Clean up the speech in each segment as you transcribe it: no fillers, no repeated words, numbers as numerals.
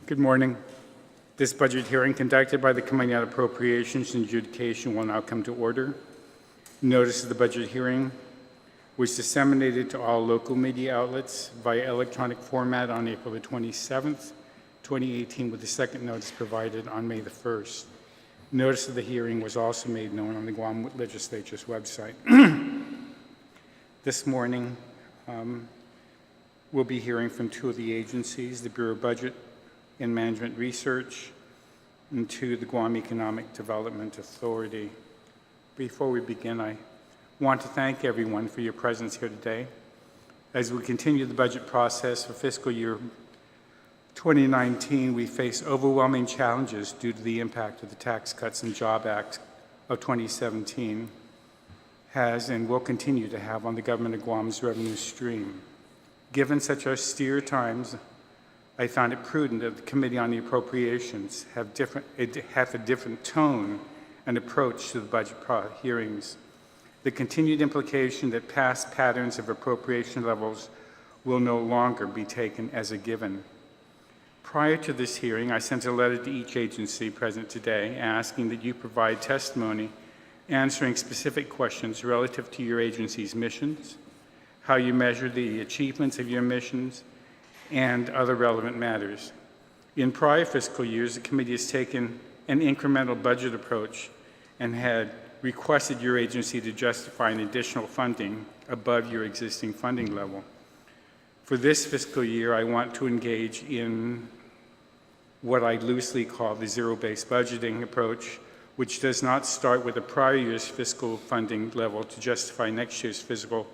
Good morning. This budget hearing conducted by the Committee on Appropriations and Adjudication will now come to order. Notice of the budget hearing was disseminated to all local media outlets via electronic format on April the 27th, 2018, with the second notice provided on May the 1st. Notice of the hearing was also made known on the Guam Legislature's website. This morning, we'll be hearing from two of the agencies, the Bureau of Budget and Management Research, and to the Guam Economic Development Authority. Before we begin, I want to thank everyone for your presence here today. As we continue the budget process for fiscal year 2019, we face overwhelming challenges due to the impact of the Tax Cuts and Jobs Act of 2017 has and will continue to have on the government of Guam's revenue stream. Given such austere times, I found it prudent that the Committee on the Appropriations have a different tone and approach to the budget hearings. The continued implication that past patterns of appropriation levels will no longer be taken as a given. Prior to this hearing, I sent a letter to each agency present today asking that you provide testimony answering specific questions relative to your agency's missions, how you measure the achievements of your missions, and other relevant matters. In prior fiscal years, the committee has taken an incremental budget approach and had requested your agency to justify an additional funding above your existing funding level. For this fiscal year, I want to engage in what I loosely call the zero-based budgeting approach, which does not start with a prior year's fiscal funding level to justify next year's fiscal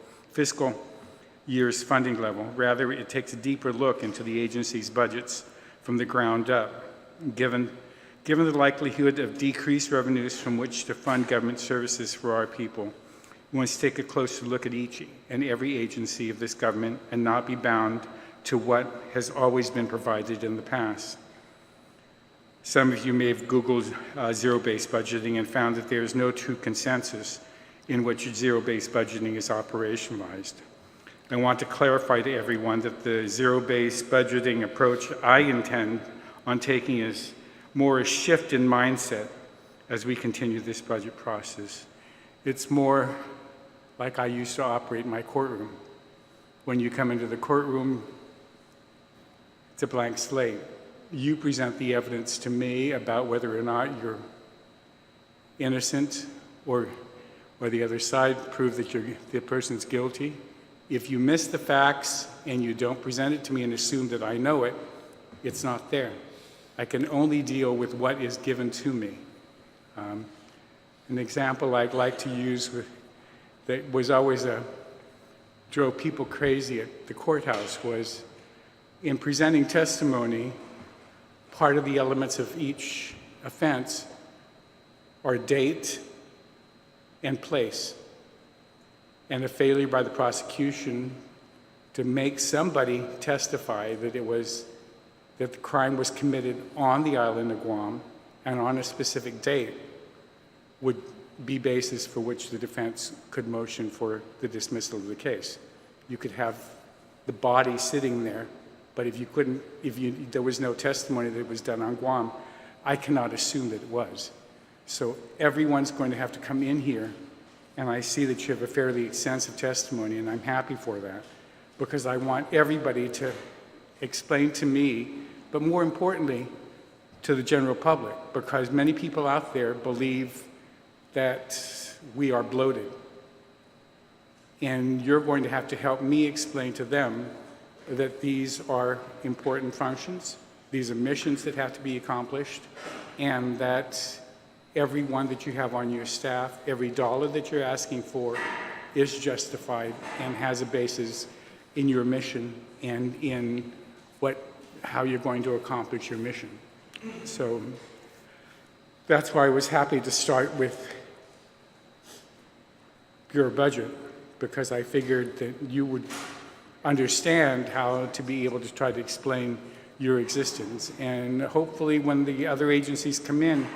year's funding level. Rather, it takes a deeper look into the agency's budgets from the ground up. Given the likelihood of decreased revenues from which to fund government services for our people, we must take a closer look at each and every agency of this government and not be bound to what has always been provided in the past. Some of you may have Googled zero-based budgeting and found that there is no true consensus in which zero-based budgeting is operationalized. I want to clarify to everyone that the zero-based budgeting approach I intend on taking is more a shift in mindset as we continue this budget process. It's more like I used to operate my courtroom. When you come into the courtroom, it's a blank slate. You present the evidence to me about whether or not you're innocent or the other side prove that the person's guilty. If you miss the facts and you don't present it to me and assume that I know it, it's not there. I can only deal with what is given to me. An example I'd like to use that was always drove people crazy at the courthouse was in presenting testimony, part of the elements of each offense are date and place. And a failure by the prosecution to make somebody testify that the crime was committed on the island of Guam and on a specific date would be basis for which the defense could motion for the dismissal of the case. You could have the body sitting there, but if there was no testimony that it was done on Guam, I cannot assume that it was. So everyone's going to have to come in here, and I see that you have a fairly extensive testimony, and I'm happy for that, because I want everybody to explain to me, but more importantly, to the general public, because many people out there believe that we are bloated. And you're going to have to help me explain to them that these are important functions, these are missions that have to be accomplished, and that everyone that you have on your staff, every dollar that you're asking for is justified and has a basis in your mission and in how you're going to accomplish your mission. So that's why I was happy to start with your budget, because I figured that you would understand how to be able to try to explain your existence. And hopefully when the other agencies come in,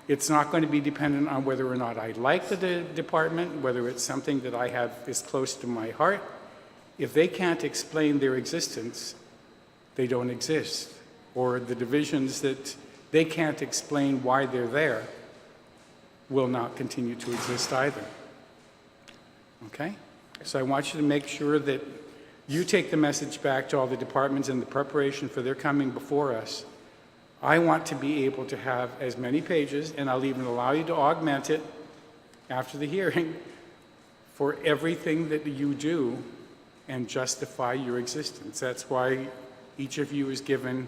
it's not going to be dependent on whether or not I like the department, whether it's something that I have is close to my heart. If they can't explain their existence, they don't exist. or the divisions that they can't explain why they're there will not continue to exist either. Okay? So I want you to make sure that you take the message back to all the departments in the preparation for their coming before us. I want to be able to have as many pages, and I'll even allow you to augment it after the hearing, for everything that you do and justify your existence. That's why each of you is given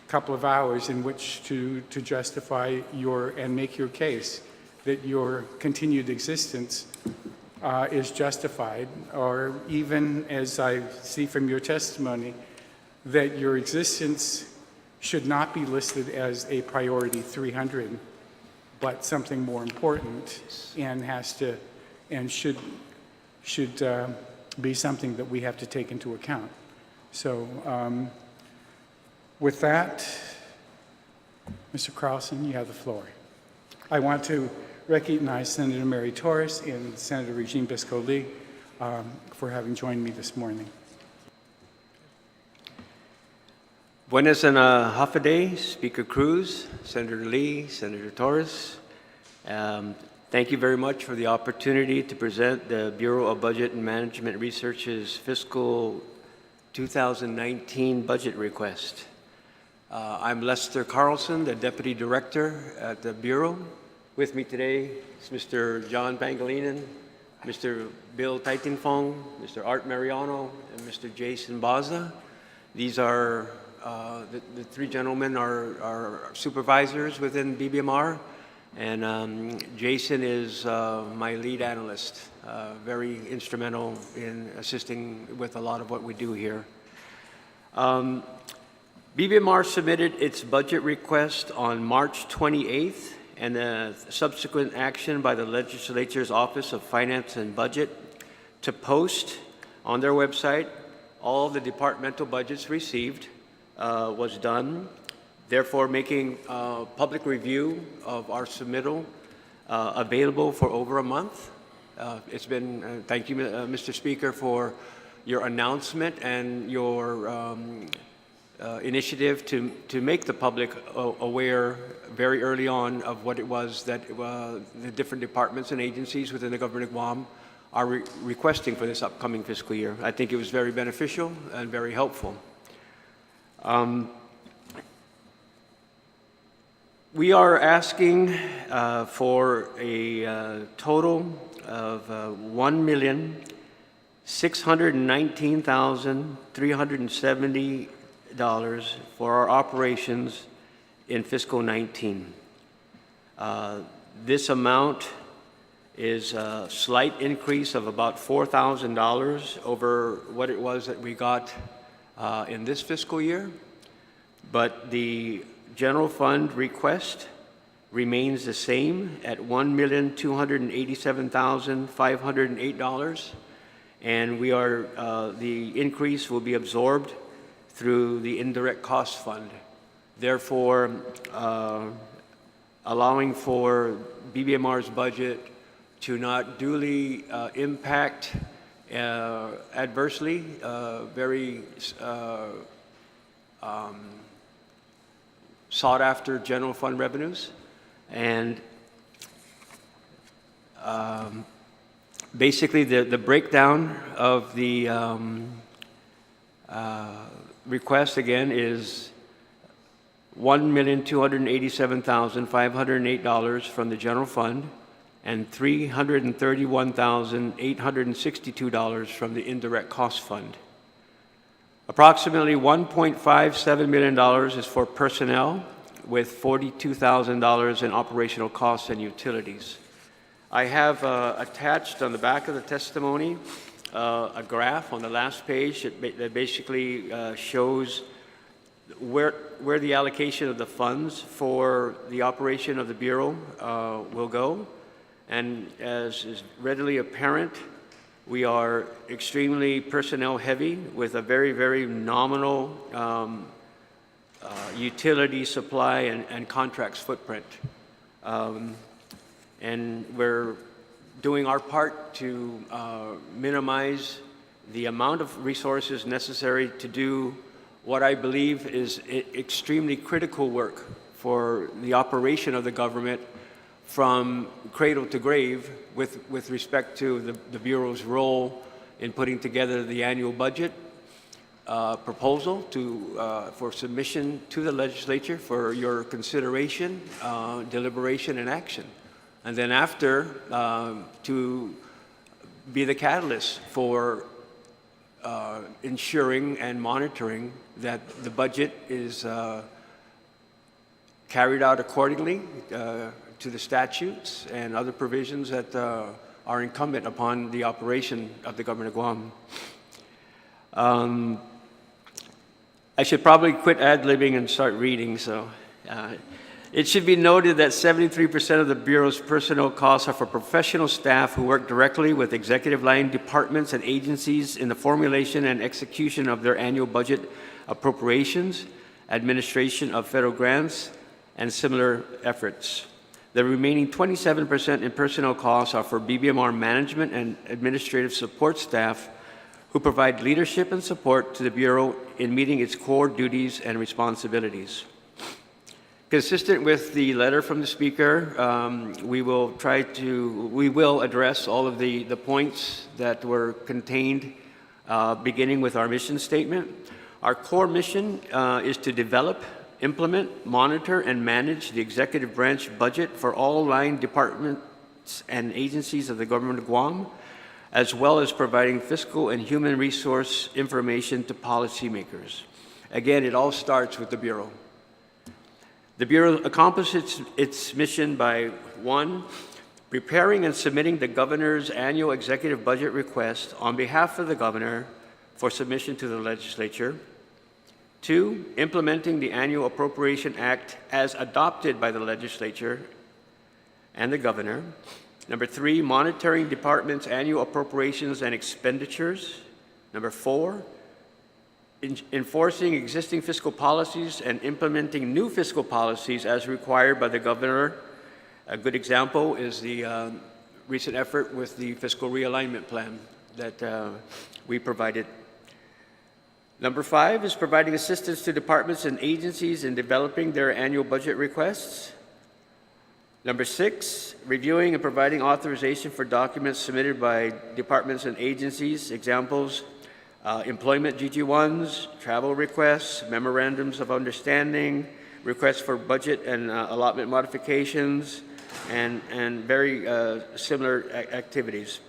a couple of hours in which to justify and make your case that your continued existence is justified, or even, as I see from your testimony, that your existence should not be listed as a priority 300, but something more important, and should be something that we have to take into account. So with that, Mr. Carlson, you have the floor. I want to recognize Senator Mary Torres and Senator Regine Bisco-Lee for having joined me this morning. Buenas and half a day, Speaker Cruz, Senator Lee, Senator Torres. Thank you very much for the opportunity to present the Bureau of Budget and Management Research's fiscal 2019 budget request. I'm Lester Carlson, the Deputy Director at the Bureau. With me today is Mr. John Pangilinan, Mr. Bill Taitinfong, Mr. Art Mariano, and Mr. Jason Baza. These are the three gentlemen are supervisors within BBMR, and Jason is my lead analyst, very instrumental in assisting with a lot of what we do here. BBMR submitted its budget request on March 28th, and the subsequent action by the Legislature's Office of Finance and Budget to post on their website all the departmental budgets received was done, therefore making public review of our submittal available for over a month. It's been, thank you, Mr. Speaker, for your announcement and your initiative to make the public aware very early on of what it was that the different departments and agencies within the government of Guam are requesting for this upcoming fiscal year. I think it was very beneficial and very helpful. We are asking for a total of $1,619,370 for our operations in fiscal 19. This amount is a slight increase of about $4,000 over what it was that we got in this fiscal year, but the general fund request remains the same at $1,287,508, and we are the increase will be absorbed through the indirect cost fund, therefore allowing for BBMR's budget to not duly impact adversely very sought after general fund revenues. And basically the breakdown of the request again is $1,287,508 from the general fund and $331,862 from the indirect cost fund. Approximately $1.57 million is for personnel, with $42,000 in operational costs and utilities. I have attached on the back of the testimony a graph on the last page that basically shows where the allocation of the funds for the operation of the Bureau will go. And as is readily apparent, we are extremely personnel heavy with a very, very nominal utility supply and contracts footprint. And we're doing our part to minimize the amount of resources necessary to do what I believe is extremely critical work for the operation of the government from cradle to grave with respect to the Bureau's role in putting together the annual budget proposal for submission to the legislature for your consideration, deliberation, and action. And then after, to be the catalyst for ensuring and monitoring that the budget is carried out accordingly to the statutes and other provisions that are incumbent upon the operation of the government of Guam. I should probably quit ad-libbing and start reading, so. It should be noted that 73% of the Bureau's personnel costs are for professional staff who work directly with executive line departments and agencies in the formulation and execution of their annual budget appropriations, administration of federal grants, and similar efforts. The remaining 27% in personnel costs are for BBMR management and administrative support staff who provide leadership and support to the Bureau in meeting its core duties and responsibilities. Consistent with the letter from the Speaker, we will address all of the points that were contained, beginning with our mission statement. Our core mission is to develop, implement, monitor, and manage the executive branch budget for all line departments and agencies of the government of Guam, as well as providing fiscal and human resource information to policymakers. Again, it all starts with the Bureau. The Bureau accomplishes its mission by 1, preparing and submitting the Governor's annual executive budget request on behalf of the Governor for submission to the legislature. 2, implementing the Annual Appropriation Act as adopted by the legislature and the Governor. Number 3, monitoring departments' annual appropriations and expenditures. Number 4, enforcing existing fiscal policies and implementing new fiscal policies as required by the Governor. A good example is the recent effort with the fiscal realignment plan that we provided. Number 5 is providing assistance to departments and agencies in developing their annual budget requests. Number 6, reviewing and providing authorization for documents submitted by departments and agencies. Examples: employment GG1s, travel requests, memorandums of understanding, requests for budget and allotment modifications, and very similar activities.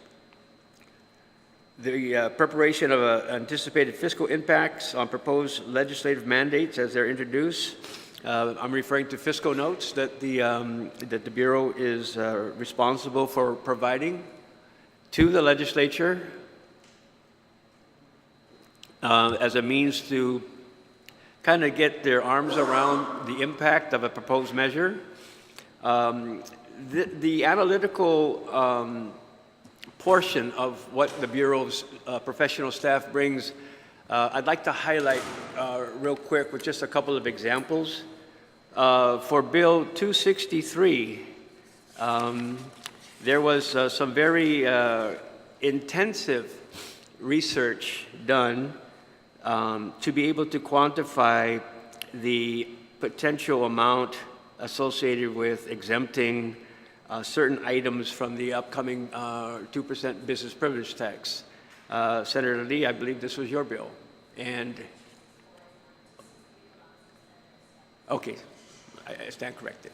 The preparation of anticipated fiscal impacts on proposed legislative mandates as they're introduced. I'm referring to fiscal notes that the Bureau is responsible for providing to the legislature as a means to kind of get their arms around the impact of a proposed measure. The analytical portion of what the Bureau's professional staff brings, I'd like to highlight real quick with just a couple of examples. For Bill 263, there was some very intensive research done to be able to quantify the potential amount associated with exempting certain items from the upcoming 2% business privilege tax. Senator Lee, I believe this was your bill. And, okay, I stand corrected.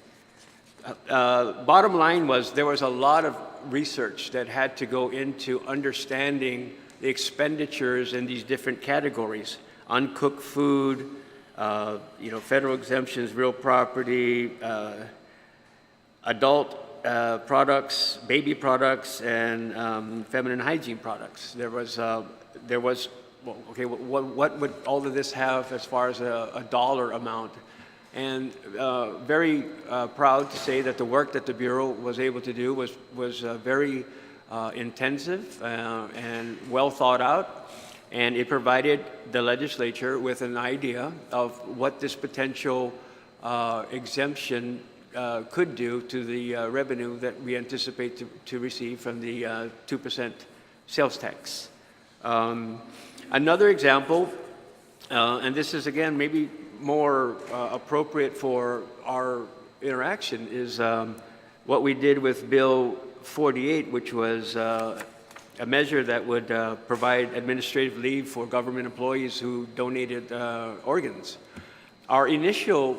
Bottom line was there was a lot of research that had to go into understanding the expenditures in these different categories: uncooked food, federal exemptions, real property, adult products, baby products, and feminine hygiene products. There was well, okay, what would all of this have as far as a dollar amount? And very proud to say that the work that the Bureau was able to do was very intensive and well thought out, and it provided the legislature with an idea of what this potential exemption could do to the revenue that we anticipate to receive from the 2% sales tax. Another example and this is again maybe more appropriate for our interaction, is what we did with Bill 48, which was a measure that would provide administrative leave for government employees who donated organs. Our initial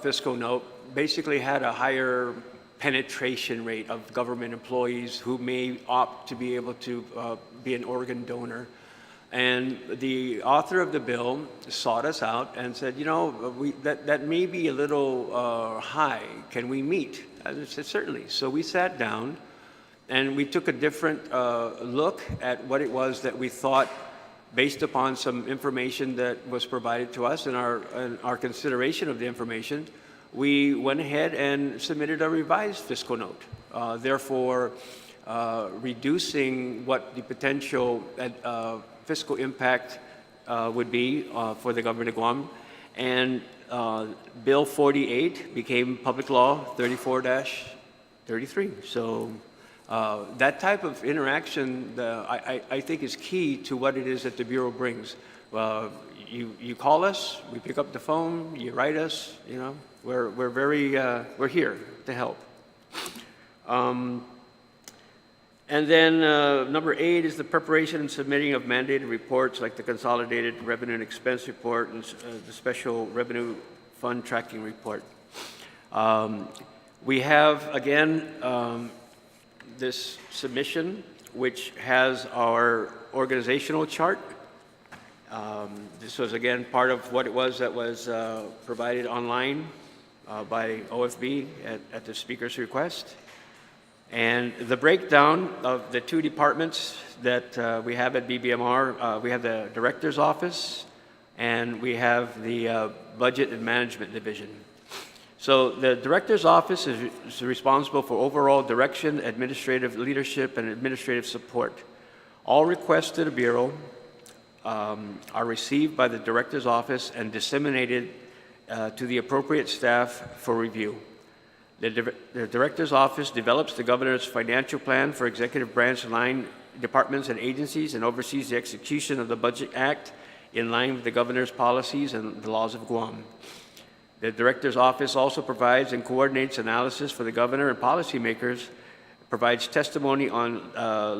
fiscal note basically had a higher penetration rate of government employees who may opt to be able to be an organ donor. And the author of the bill sought us out and said, you know, that may be a little high. Can we meet? I said, certainly. So we sat down and we took a different look at what it was that we thought, based upon some information that was provided to us and our consideration of the information. We went ahead and submitted a revised fiscal note, therefore reducing what the potential fiscal impact would be for the government of Guam. And Bill 48 became Public Law 34-33. So that type of interaction, I think, is key to what it is that the Bureau brings. You call us, we pick up the phone, you write us, you know, we're here to help. And then number 8 is the preparation and submitting of mandated reports like the Consolidated Revenue and Expense Report and the Special Revenue Fund Tracking Report. We have, again, this submission, which has our organizational chart. This was, again, part of what it was that was provided online by OFB at the speaker's request. And the breakdown of the 2 departments that we have at BBMR, we have the Director's Office and we have the Budget and Management Division. So the Director's Office is responsible for overall direction, administrative leadership, and administrative support. All requests to the Bureau are received by the Director's Office and disseminated to the appropriate staff for review. The Director's Office develops the Governor's financial plan for executive branch line departments and agencies and oversees the execution of the Budget Act in line with the Governor's policies and the laws of Guam. The Director's Office also provides and coordinates analysis for the Governor and policymakers, provides testimony on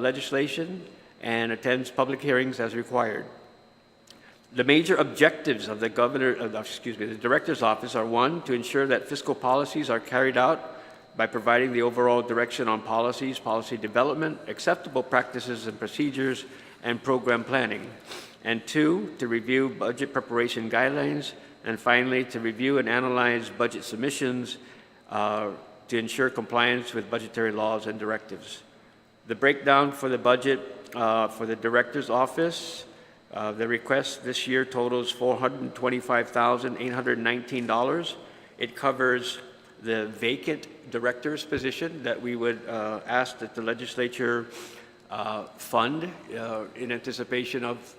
legislation, and attends public hearings as required. The major objectives of the Director's Office are: 1, to ensure that fiscal policies are carried out by providing the overall direction on policies, policy development, acceptable practices and procedures, and program planning; and 2, to review budget preparation guidelines; and finally, to review and analyze budget submissions to ensure compliance with budgetary laws and directives. The breakdown for the budget for the Director's Office, the request this year totals $425,819. It covers the vacant director's position that we would ask that the legislature fund in anticipation of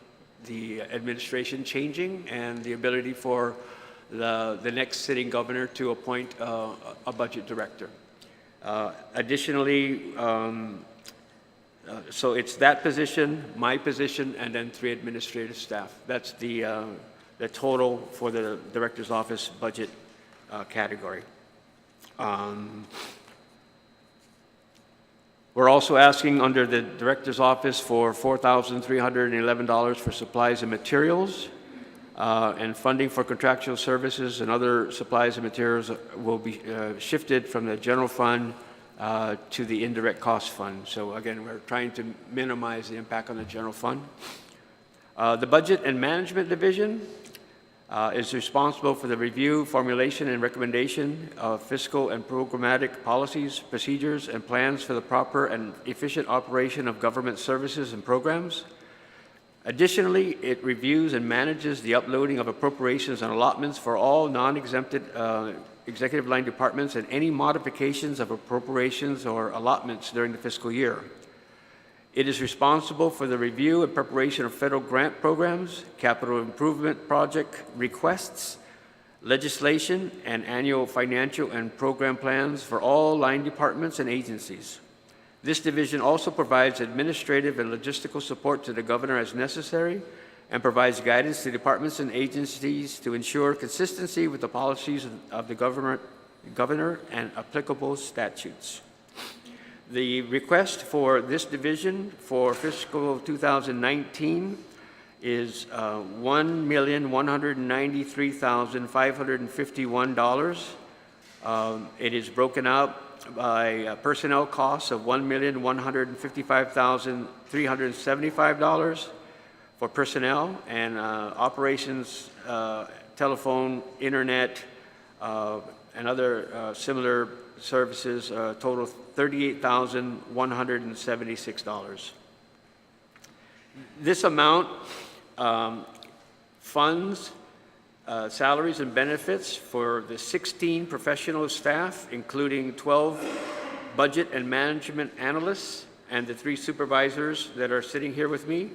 the administration changing and the ability for the next sitting governor to appoint a budget director. Additionally, so it's that position, my position, and then 3 administrative staff. That's the total for the Director's Office budget category. We're also asking under the Director's Office for $4,311 for supplies and materials, and funding for contractual services and other supplies and materials will be shifted from the general fund to the indirect cost fund. So again, we're trying to minimize the impact on the general fund. The Budget and Management Division is responsible for the review, formulation, and recommendation of fiscal and programmatic policies, procedures, and plans for the proper and efficient operation of government services and programs. Additionally, it reviews and manages the uploading of appropriations and allotments for all non-exempted executive line departments and any modifications of appropriations or allotments during the fiscal year. It is responsible for the review and preparation of federal grant programs, capital improvement project requests, legislation, and annual financial and program plans for all line departments and agencies. This division also provides administrative and logistical support to the Governor as necessary, and provides guidance to departments and agencies to ensure consistency with the policies of the governor and applicable statutes. The request for this division for fiscal 2019 is $1,193,551. It is broken out by personnel costs of $1,155,375 for personnel, and operations, telephone, internet, and other similar services, total $38,176. This amount funds salaries and benefits for the 16 professional staff, including 12 budget and management analysts and the 3 supervisors that are sitting here with me,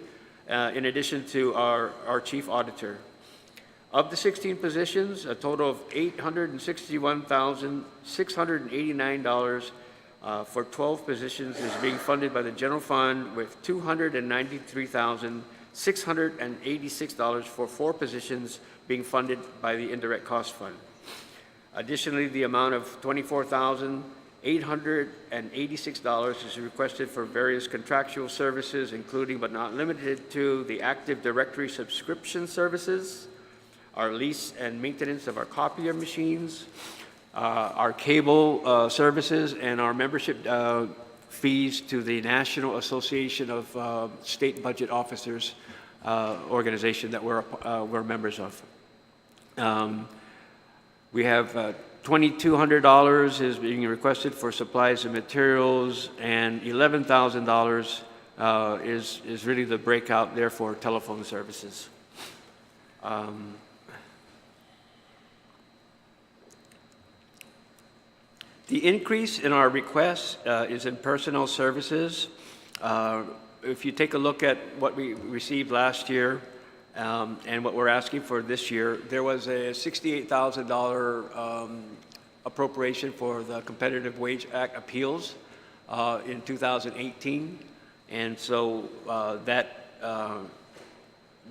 in addition to our chief auditor. Of the 16 positions, a total of $861,689 for 12 positions is being funded by the general fund, with $293,686 for 4 positions being funded by the indirect cost fund. Additionally, the amount of $24,886 is requested for various contractual services, including but not limited to the Active Directory subscription services, our lease and maintenance of our copier machines, our cable services, and our membership fees to the National Association of State Budget Officers organization that we're members of. We have $2,200 is being requested for supplies and materials, and $11,000 is really the breakout there for telephone services. The increase in our requests is in personnel services. If you take a look at what we received last year and what we're asking for this year, there was a $68,000 appropriation for the Competitive Wage Act appeals in 2018. And so that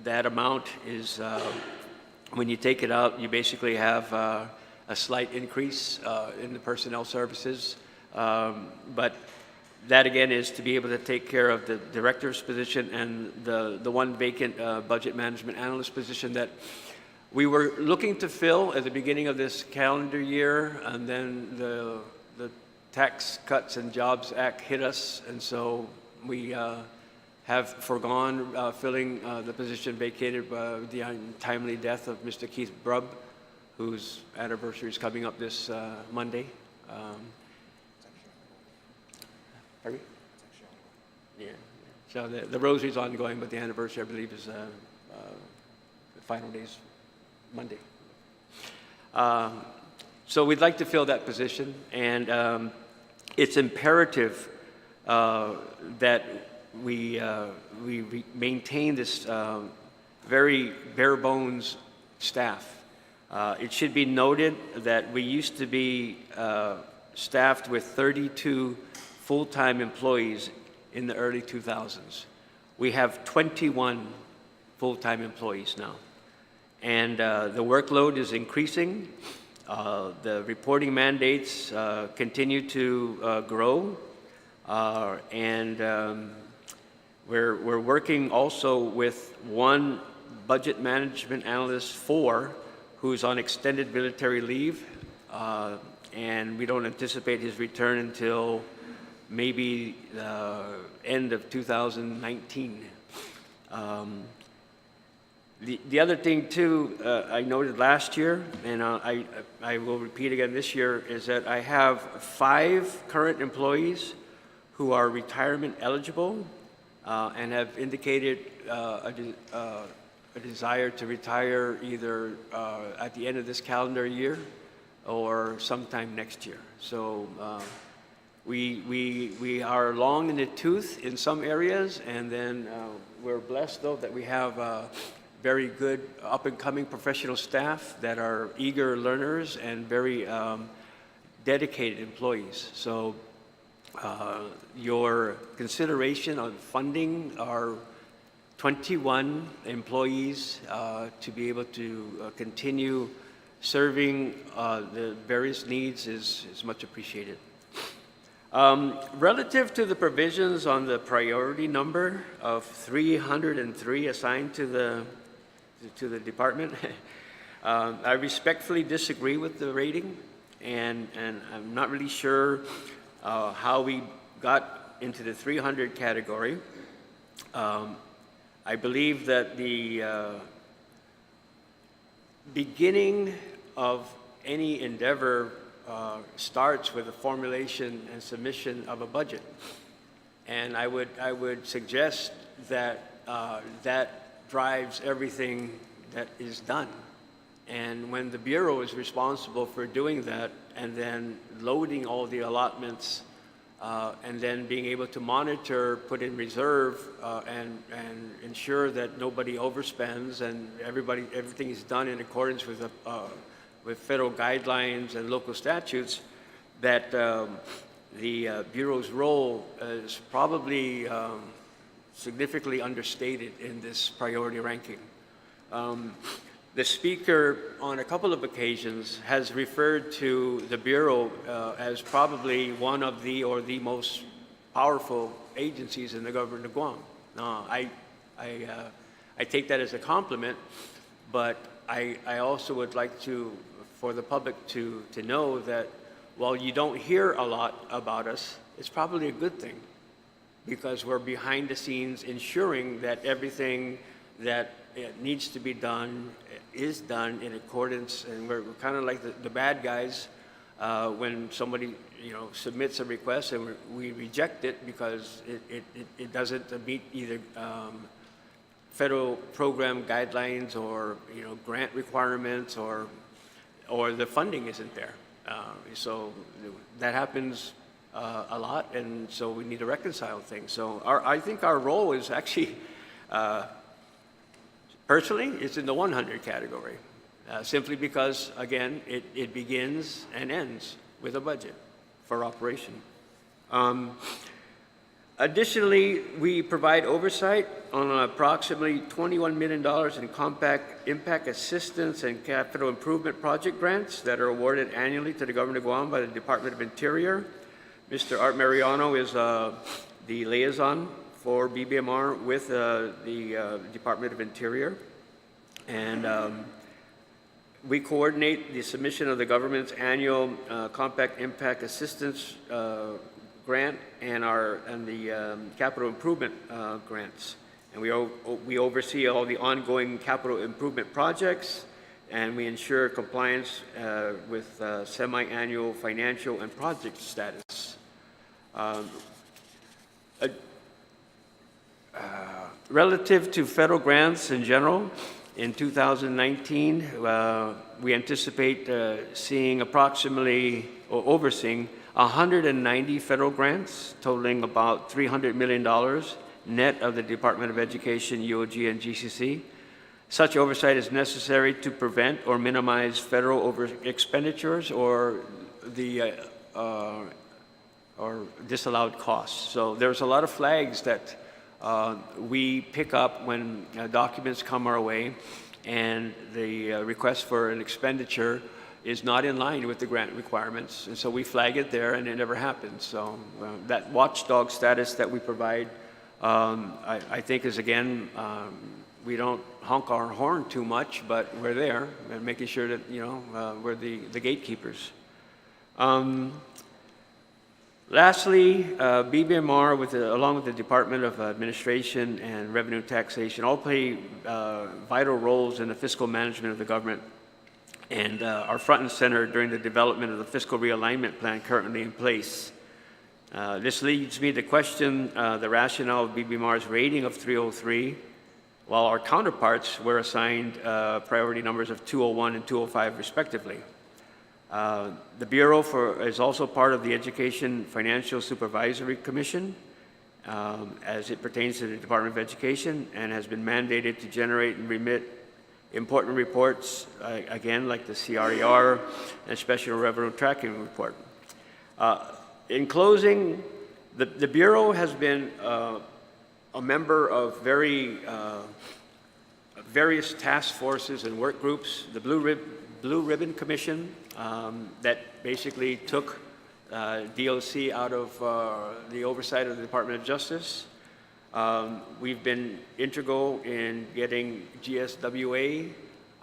amount is, when you take it out, you basically have a slight increase in the personnel services. But that again is to be able to take care of the director's position and the one vacant budget management analyst position that we were looking to fill at the beginning of this calendar year, and then the Tax Cuts and Jobs Act hit us, and so we have foregone filling the position vacated by the untimely death of Mr. Keith Brubb, whose anniversary is coming up this Monday. Pardon me? Yeah. So the rosary's ongoing, but the anniversary, I believe, is the final day's Monday. So we'd like to fill that position, and it's imperative that we maintain this very bare bones staff. It should be noted that we used to be staffed with 32 full-time employees in the early 2000s. We have 21 full-time employees now. And the workload is increasing. The reporting mandates continue to grow. And we're working also with one budget management analyst, 4, who's on extended military leave, and we don't anticipate his return until maybe the end of 2019. The other thing too, I noted last year, and I will repeat again this year, is that I have 5 current employees who are retirement eligible and have indicated a desire to retire either at the end of this calendar year or sometime next year. So we are long in the tooth in some areas, and then we're blessed though that we have very good up-and-coming professional staff that are eager learners and very dedicated employees. So your consideration on funding our 21 employees to be able to continue serving the various needs is much appreciated. Relative to the provisions on the priority number of 303 assigned to the department, I respectfully disagree with the rating, and I'm not really sure how we got into the 300 category. I believe that the beginning of any endeavor starts with the formulation and submission of a budget. And I would suggest that that drives everything that is done. And when the Bureau is responsible for doing that and then loading all the allotments and then being able to monitor, put in reserve, and ensure that nobody overspends and everything is done in accordance with federal guidelines and local statutes, that the Bureau's role is probably significantly understated in this priority ranking. The Speaker, on a couple of occasions, has referred to the Bureau as probably one of the most powerful agencies in the government of Guam. I take that as a compliment, but I also would like for the public to know that while you don't hear a lot about us, it's probably a good thing, because we're behind the scenes ensuring that everything that needs to be done is done in accordance, and we're kind of like the bad guys when somebody submits a request and we reject it because it doesn't meet either federal program guidelines or grant requirements or the funding isn't there. So that happens a lot, and so we need to reconcile things. So I think our role is actually, personally, it's in the 100 category, simply because, again, it begins and ends with a budget for operation. Additionally, we provide oversight on approximately $21 million in compact impact assistance and capital improvement project grants that are awarded annually to the Government of Guam by the Department of Interior. Mr. Art Mariano is the liaison for BBMR with the Department of Interior. And we coordinate the submission of the government's annual compact impact assistance grant and the capital improvement grants. And we oversee all the ongoing capital improvement projects, and we ensure compliance with semi-annual financial and project status. Relative to federal grants in general, in 2019, we anticipate seeing approximately, or overseeing, 190 federal grants totaling about $300 million net of the Department of Education, UOG, and GCC. Such oversight is necessary to prevent or minimize federal over expenditures or disallowed costs. So there's a lot of flags that we pick up when documents come our way and the request for an expenditure is not in line with the grant requirements, and so we flag it there and it never happens. So that watchdog status that we provide, I think is, again, we don't honk our horn too much, but we're there and making sure that we're the gatekeepers. Lastly, BBMR, along with the Department of Administration and Revenue Taxation, all play vital roles in the fiscal management of the government and are front and center during the development of the fiscal realignment plan currently in place. This leads me to question the rationale of BBMR's rating of 303, while our counterparts were assigned priority numbers of 201 and 205 respectively. The Bureau is also part of the Education Financial Supervisory Commission as it pertains to the Department of Education, and has been mandated to generate and remit important reports, again, like the CRER and Special Revenue Tracking Report. In closing, the Bureau has been a member of various task forces and work groups, the Blue Ribbon Commission, that basically took DOC out of the oversight of the Department of Justice. We've been integral in getting GSWA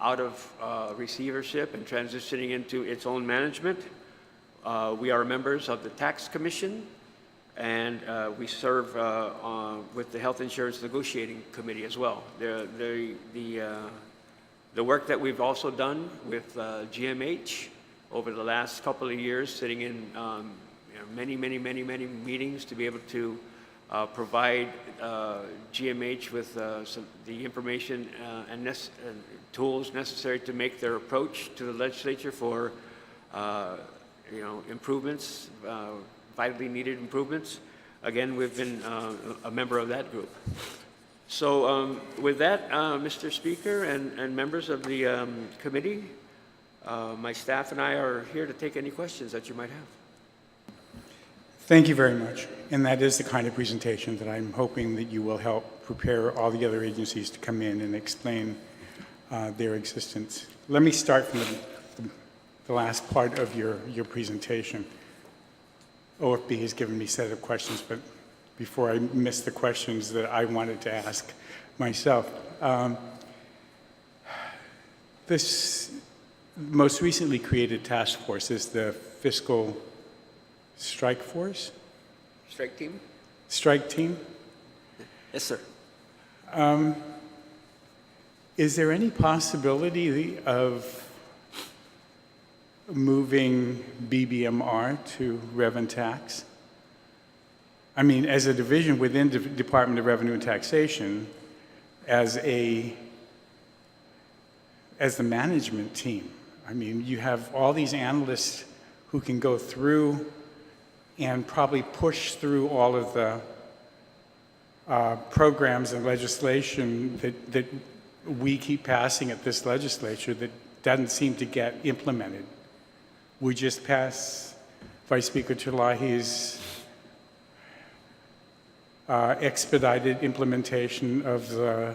out of receivership and transitioning into its own management. We are members of the Tax Commission, and we serve with the Health Insurance Negotiating Committee as well. The work that we've also done with GMH over the last couple of years, sitting in many meetings to be able to provide GMH with the information and tools necessary to make their approach to the legislature for improvements, vitally needed improvements. Again, we've been a member of that group. So with that, Mr. Speaker and members of the committee, my staff and I are here to take any questions that you might have. Thank you very much. And that is the kind of presentation that I'm hoping that you will help prepare all the other agencies to come in and explain their existence. Let me start from the last part of your presentation. OFB has given me a set of questions, but before I miss the questions that I wanted to ask myself. This most recently created task force is the Fiscal Strike Force? Strike Team? Strike Team? Yes, sir. Is there any possibility of moving BBMR to Rev and Tax? I mean, as a division within the Department of Revenue and Taxation, as the management team, I mean, you have all these analysts who can go through and probably push through all of the programs and legislation that we keep passing at this legislature that doesn't seem to get implemented. We just passed Vice Speaker Chalahi's expedited implementation of the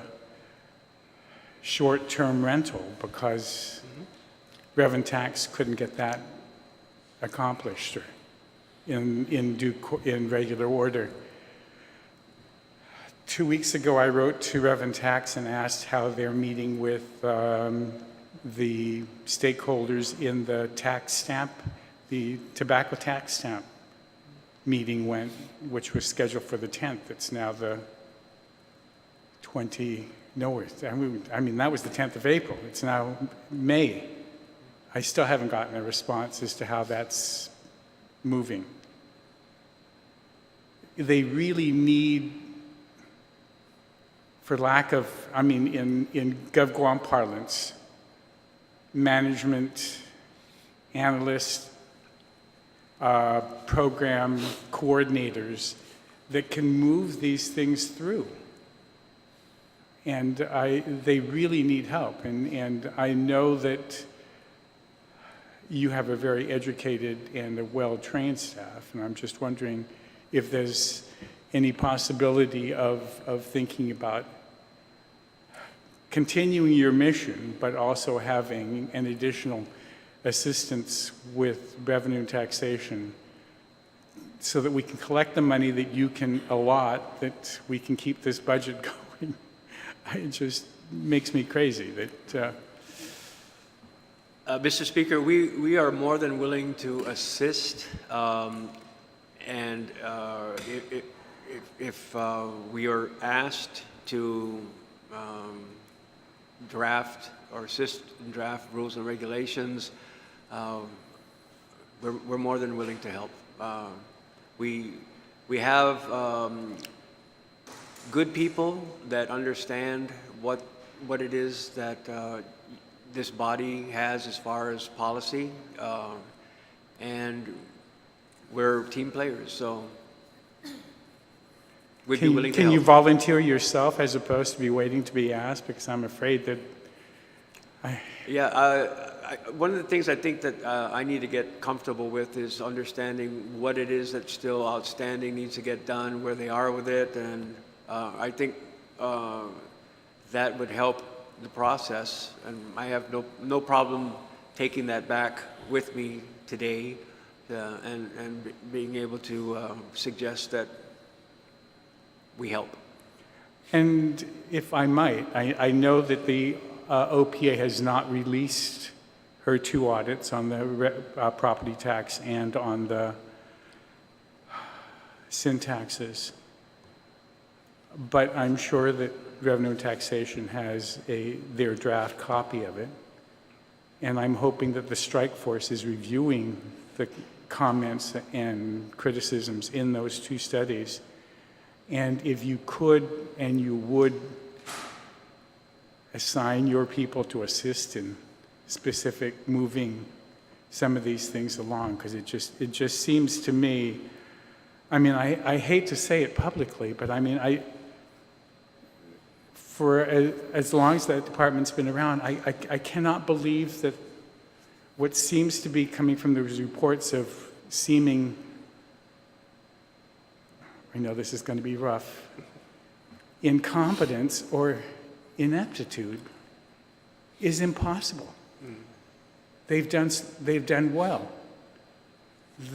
short-term rental because Rev and Tax couldn't get that accomplished in regular order. 2 weeks ago, I wrote to Rev and Tax and asked how they're meeting with the stakeholders in the tax stamp, the tobacco tax stamp meeting went, which was scheduled for the 10th. It's now the 20, no, I mean, that was the 10th of April. It's now May. I still haven't gotten a response as to how that's moving. They really need, for lack of, I mean, in GovGuam parlance, management, analysts, program coordinators that can move these things through. And they really need help. And I know that you have a very educated and a well-trained staff, and I'm just wondering if there's any possibility of thinking about continuing your mission, but also having an additional assistance with revenue and taxation so that we can collect the money that you can allot, that we can keep this budget going. It just makes me crazy that... Mr. Speaker, we are more than willing to assist, and if we are asked to draft or assist in draft rules and regulations, we're more than willing to help. We have good people that understand what it is that this body has as far as policy, and we're team players, so we'd be willing to help. Can you volunteer yourself as opposed to be waiting to be asked? Because I'm afraid that one of the things I think that I need to get comfortable with is understanding what it is that's still outstanding, needs to get done, where they are with it, and I think that would help the process, and I have no problem taking that back with me today and being able to suggest that we help. And if I might, I know that the OPA has not released her 2 audits on the property tax and on the sin taxes. But I'm sure that Revenue and Taxation has their draft copy of it. And I'm hoping that the strike force is reviewing the comments and criticisms in those 2 studies. And if you could and you would assign your people to assist in specific moving some of these things along, because it just seems to me, I mean, I hate to say it publicly, but I mean, for as long as that department's been around, I cannot believe that what seems to be coming from those reports of seeming, I know this is going to be rough, incompetence or ineptitude is impossible. They've done well.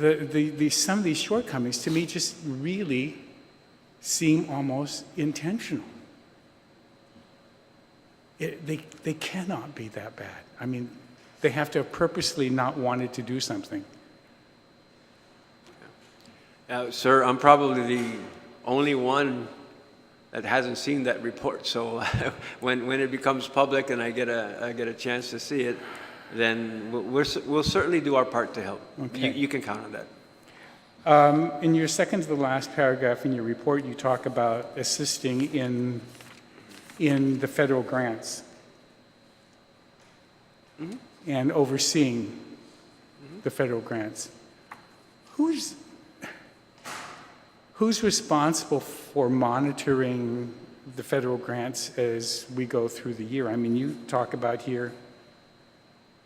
Some of these shortcomings to me just really seem almost intentional. They cannot be that bad. I mean, they have to have purposely not wanted to do something. Sir, I'm probably the only one that hasn't seen that report. So when it becomes public and I get a chance to see it, then we'll certainly do our part to help. Okay. You can count on that. In your second to the last paragraph in your report, you talk about assisting in the federal grants and overseeing the federal grants. Who's responsible for monitoring the federal grants as we go through the year? I mean, you talk about here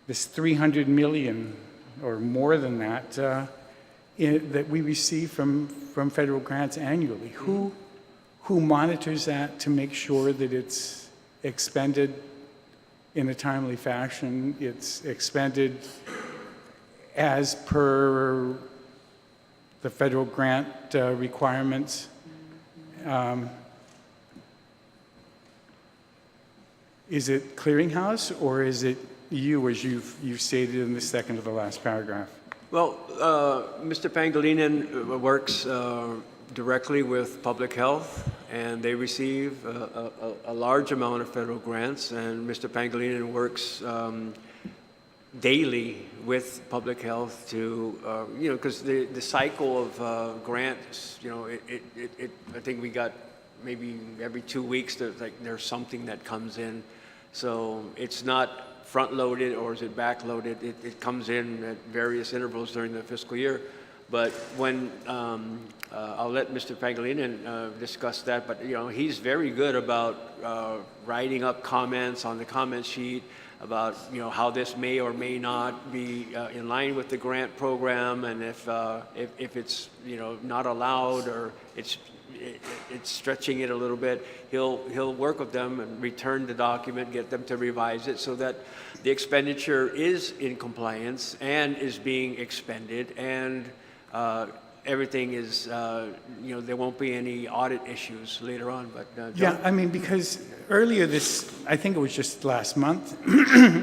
this $300 million or more than that that we receive from federal grants annually. Who monitors that to make sure that it's expended in a timely fashion, it's expended as per the federal grant requirements? Is it clearinghouse, or is it you, as you've stated in the second to the last paragraph? Well, Mr. Pangilinan works directly with public health, and they receive a large amount of federal grants, and Mr. Pangilinan works daily with public health to, because the cycle of grants, I think we got maybe every 2 weeks there's something that comes in. So it's not front-loaded or is it back-loaded. It comes in at various intervals during the fiscal year. But when, I'll let Mr. Pangilinan discuss that, but he's very good about writing up comments on the comment sheet about how this may or may not be in line with the grant program, and if it's not allowed or it's stretching it a little bit, he'll work with them and return the document, get them to revise it so that the expenditure is in compliance and is being expended, and everything is, there won't be any audit issues later on. But John? Yeah, I mean, because earlier I think it was just last month,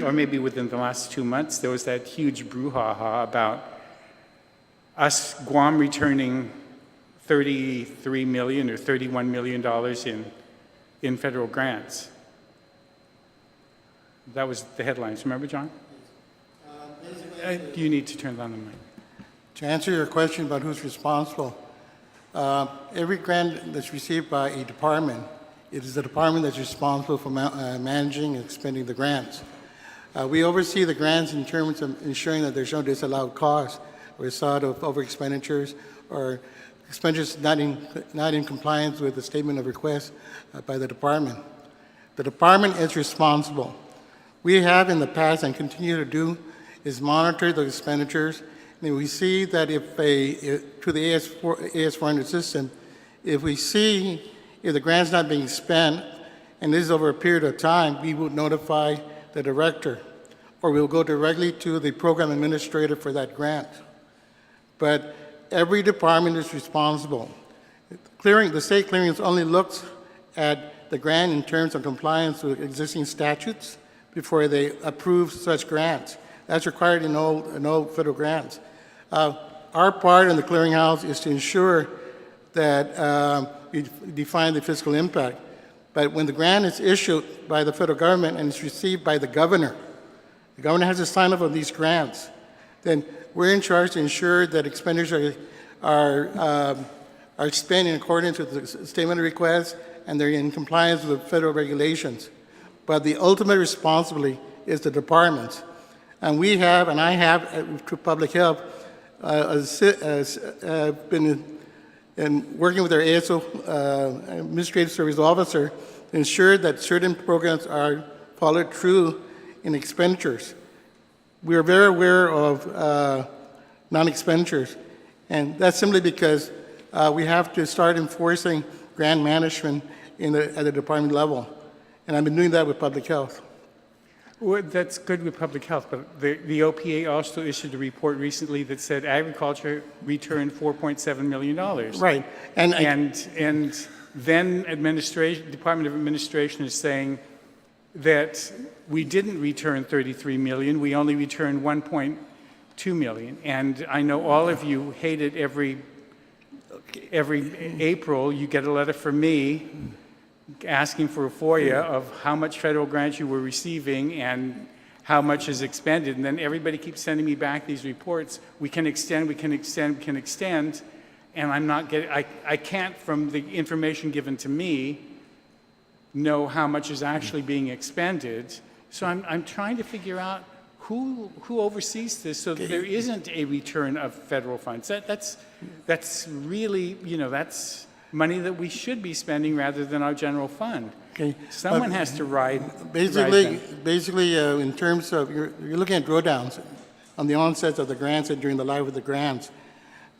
or maybe within the last 2 months, there was that huge brouhaha about us, Guam, returning $33 million or $31 million in federal grants. That was the headlines. Remember, John? You need to turn on the mic. To answer your question about who's responsible, every grant that's received by a department, it is the department that's responsible for managing and expending the grants. We oversee the grants in terms of ensuring that there's no disallowed costs or result of over expenditures or expenditures not in compliance with the statement of request by the department. The department is responsible. We have in the past and continue to do is monitor the expenditures. And we see that through the AS400 system, if we see if the grant's not being spent, and this is over a period of time, we would notify the director, or we'll go directly to the program administrator for that grant. But every department is responsible. The state clearance only looks at the grant in terms of compliance with existing statutes before they approve such grants. That's required in all federal grants. Our part in the clearinghouse is to ensure that we define the fiscal impact. But when the grant is issued by the federal government and is received by the governor has to sign up on these grants, then we're in charge to ensure that expenditures are spent in accordance with the statement of request and they're in compliance with the federal regulations. But the ultimate responsibility is the departments. And we have, and I have, through public health, been working with our ASO, Administrative Service Officer, to ensure that certain programs are followed through in expenditures. We are very aware of non-expenditures, and that's simply because we have to start enforcing grant management at the department level. And I've been doing that with public health. Well, that's good with public health, but the OPA also issued a report recently that said agriculture returned $4.7 million. Right. And then Department of Administration is saying that we didn't return $33 million, we only returned $1.2 million. And I know all of you hate it every April, you get a letter from me asking for a FOIA of how much federal grants you were receiving and how much is expended. And then everybody keeps sending me back these reports. We can extend, we can extend, we can extend. And I'm not getting, I can't, from the information given to me, know how much is actually being expended. So I'm trying to figure out who oversees this so that there isn't a return of federal funds. That's really, that's money that we should be spending rather than our general fund. Okay. Someone has to ride. Basically, in terms of, you're looking at drawdowns on the onset of the grants and during the life of the grants.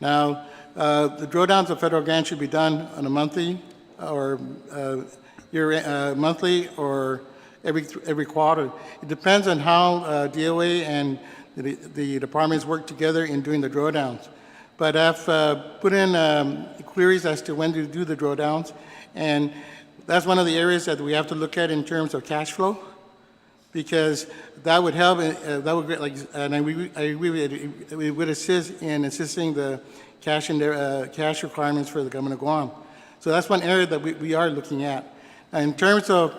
Now, the drawdowns of federal grants should be done on a monthly or monthly or every quarter. It depends on how DOA and the departments work together in doing the drawdowns. But I've put in queries as to when to do the drawdowns, and that's one of the areas that we have to look at in terms of cash flow, because that would help. That would, and I agree with it. It would assist in assisting the cash requirements for the government of Guam. So that's one area that we are looking at. In terms of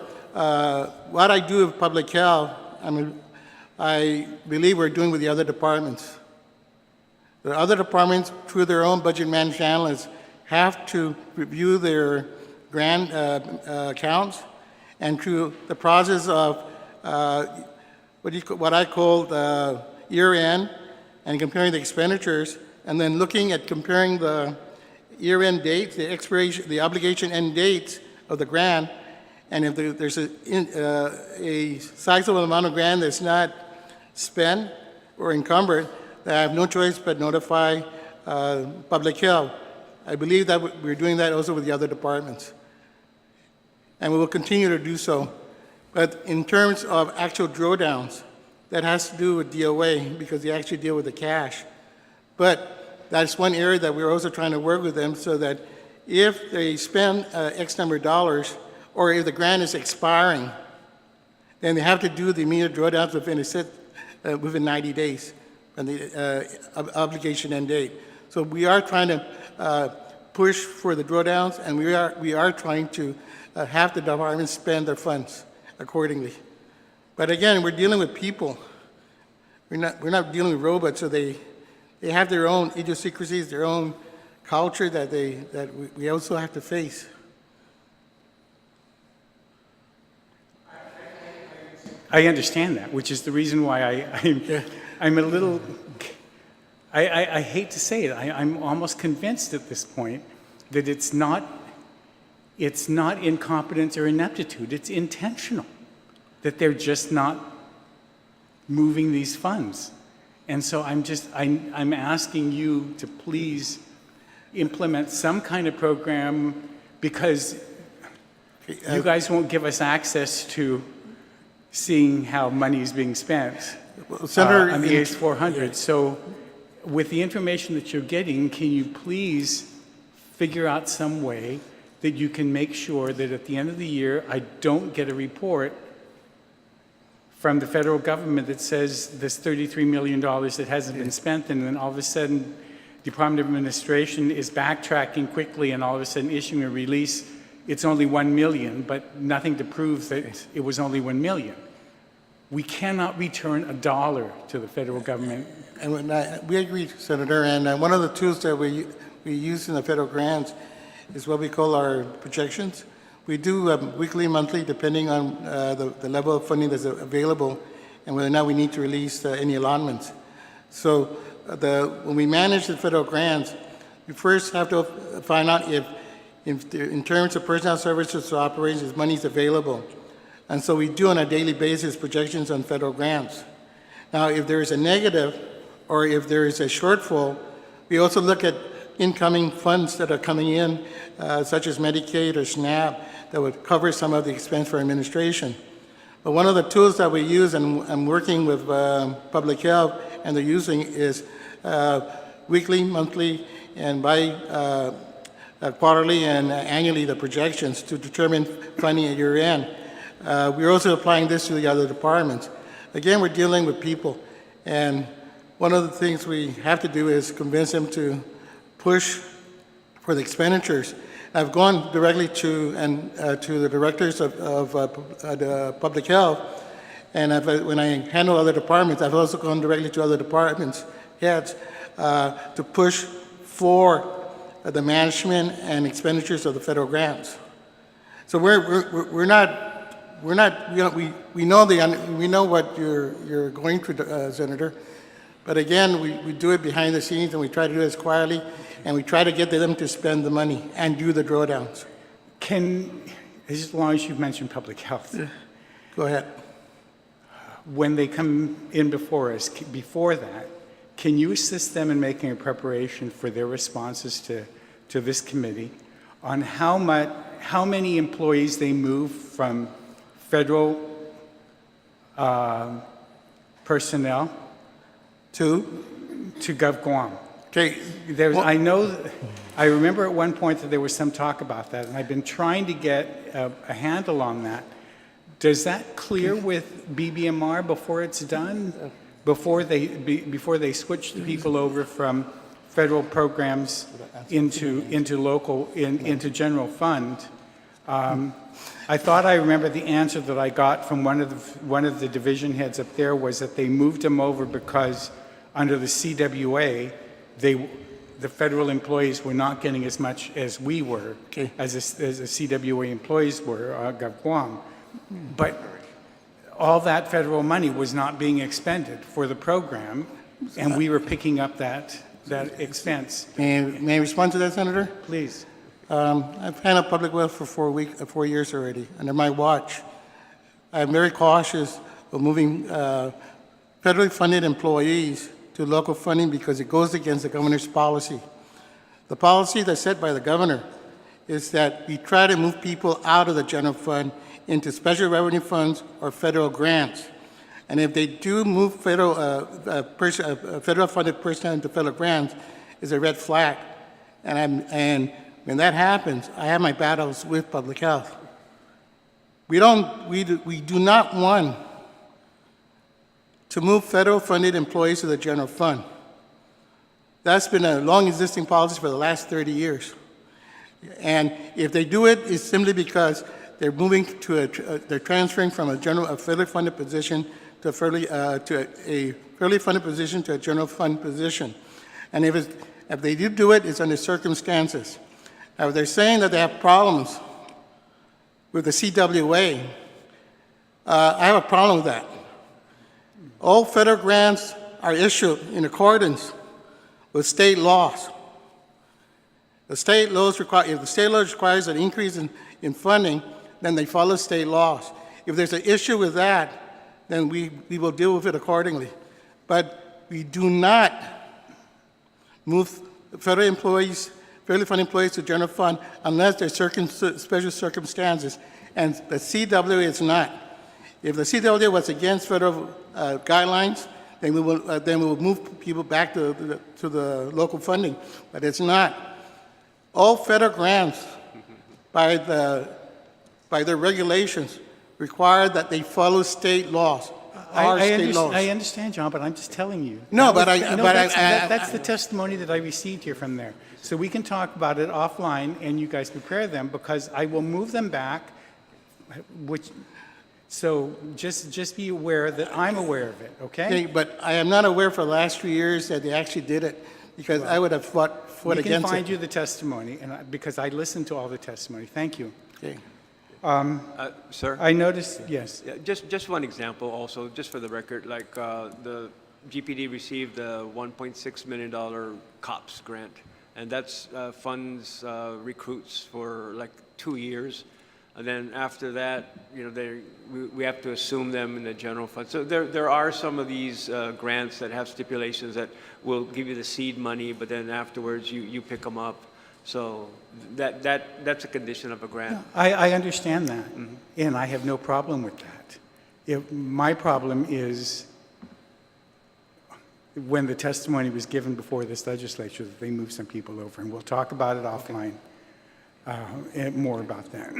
what I do with public health, I believe we're doing with the other departments. The other departments, through their own budget management analysts, have to review their grant accounts, and through the process of what I call year-end and comparing the expenditures, and then looking at comparing the year-end dates, the expiration, the obligation end dates of the grant, and if there's a sizable amount of grant that's not spent or encumbered, I have no choice but notify public health. I believe that we're doing that also with the other departments. And we will continue to do so. But in terms of actual drawdowns, that has to do with DOA because they actually deal with the cash. But that's one area that we're also trying to work with them so that if they spend X number of dollars, or if the grant is expiring, then they have to do the immediate drawdowns within 90 days. And the obligation end date. So we are trying to push for the drawdowns, and we are trying to have the departments spend their funds accordingly. But again, we're dealing with people. We're not dealing with robots, so they have their own idiosyncrasies, their own culture that we also have to face. I understand that, which is the reason why I'm a little, I hate to say it, I'm almost convinced at this point that it's not incompetence or ineptitude, it's intentional, that they're just not moving these funds. And so I'm asking you to please implement some kind of program, because You guys won't give us access to seeing how money is being spent Senator, on the ACE 400. So with the information that you're getting, can you please figure out some way that you can make sure that at the end of the year, I don't get a report from the federal government that says this $33 million that hasn't been spent, and then all of a sudden, Department of Administration is backtracking quickly and all of a sudden issuing a release, it's only 1 million, but nothing to prove that it was only 1 million. We cannot return a dollar to the federal government. And we agree, Senator, and one of the tools that we use in the federal grants is what we call our projections. We do weekly, monthly, depending on the level of funding that's available and whether or not we need to release any allotments. So when we manage the federal grants, we first have to find out if in terms of personnel services or operations, money is available. And so we do on a daily basis projections on federal grants. Now, if there is a negative or if there is a shortfall, we also look at incoming funds that are coming in, such as Medicaid or SNAP, that would cover some of the expense for administration. But one of the tools that we use, and I'm working with public health, and they're using is weekly, monthly, and quarterly and annually the projections to determine funding at year end. We're also applying this to the other departments. Again, we're dealing with people, and one of the things we have to do is convince them to push for the expenditures. I've gone directly to the directors of the public health, and when I handle other departments, I've also gone directly to other departments heads to push for the management and expenditures of the federal grants. So we know what you're going through, Senator, but again, we do it behind the scenes, and we try to do it as quietly, and we try to get them to spend the money and do the drawdowns. As long as you've mentioned public health, Go ahead. when they come in before us, before that, can you assist them in making a preparation for their responses to this committee on how many employees they move from federal personnel Two. to Gov Guam? Okay. I remember at one point that there was some talk about that, and I've been trying to get a handle on that. Does that clear with BBMR before it's done? Before they switch the people over from federal programs into general fund? I thought I remember the answer that I got from one of the division heads up there was that they moved them over because under the CWA, the federal employees were not getting as much as we were, as the CWA employees were, Gov Guam. But all that federal money was not being expended for the program, and we were picking up that expense. May I respond to that, Senator? Please. I've handled public wealth for 4 years already. Under my watch, I'm very cautious of moving federally funded employees to local funding because it goes against the governor's policy. The policy that's set by the governor is that we try to move people out of the general fund into special revenue funds or federal grants. And if they do move federal funded personnel into federal grants, it's a red flag. And when that happens, I have my battles with public health. We do not want to move federal funded employees to the general fund. That's been a long existing policy for the last 30 years. And if they do it, it's simply because they're moving to they're transferring from a federally funded position to a federally funded position to a general fund position. And if they do it, it's under circumstances. Now, if they're saying that they have problems with the CWA, I have a problem with that. All federal grants are issued in accordance with state laws. If the state law requires an increase in funding, then they follow state laws. If there's an issue with that, then we will deal with it accordingly. But we do not move federally funded employees to general fund unless there's special circumstances. and the CW is not. If the CW was against federal guidelines, then we will move people back to the local funding, but it's not. All federal grants by their regulations require that they follow state laws. I understand, John, but I'm just telling you. No, That's the testimony that I received here from there. So we can talk about it offline, and you guys prepare them, because I will move them back, so just be aware that I'm aware of it, okay? Okay, but I am not aware for the last 3 years that they actually did it, because I would have fought We can against find it. you the testimony, because I listened to all the testimony. Thank you. Okay. Sir? I noticed, yes. Yeah, just one example also, just for the record, like the GPD received a $1.6 million COPS grant, and that's funds recruits for like 2 years. And then after that, you know, we have to assume them in the general fund. So there are some of these grants that have stipulations that will give you the seed money, but then afterwards you pick them up. So that's a condition of a grant. I understand that, and I have no problem with that. My problem is when the testimony was given before this legislature that they moved some people over, and we'll talk about it offline, and more about that.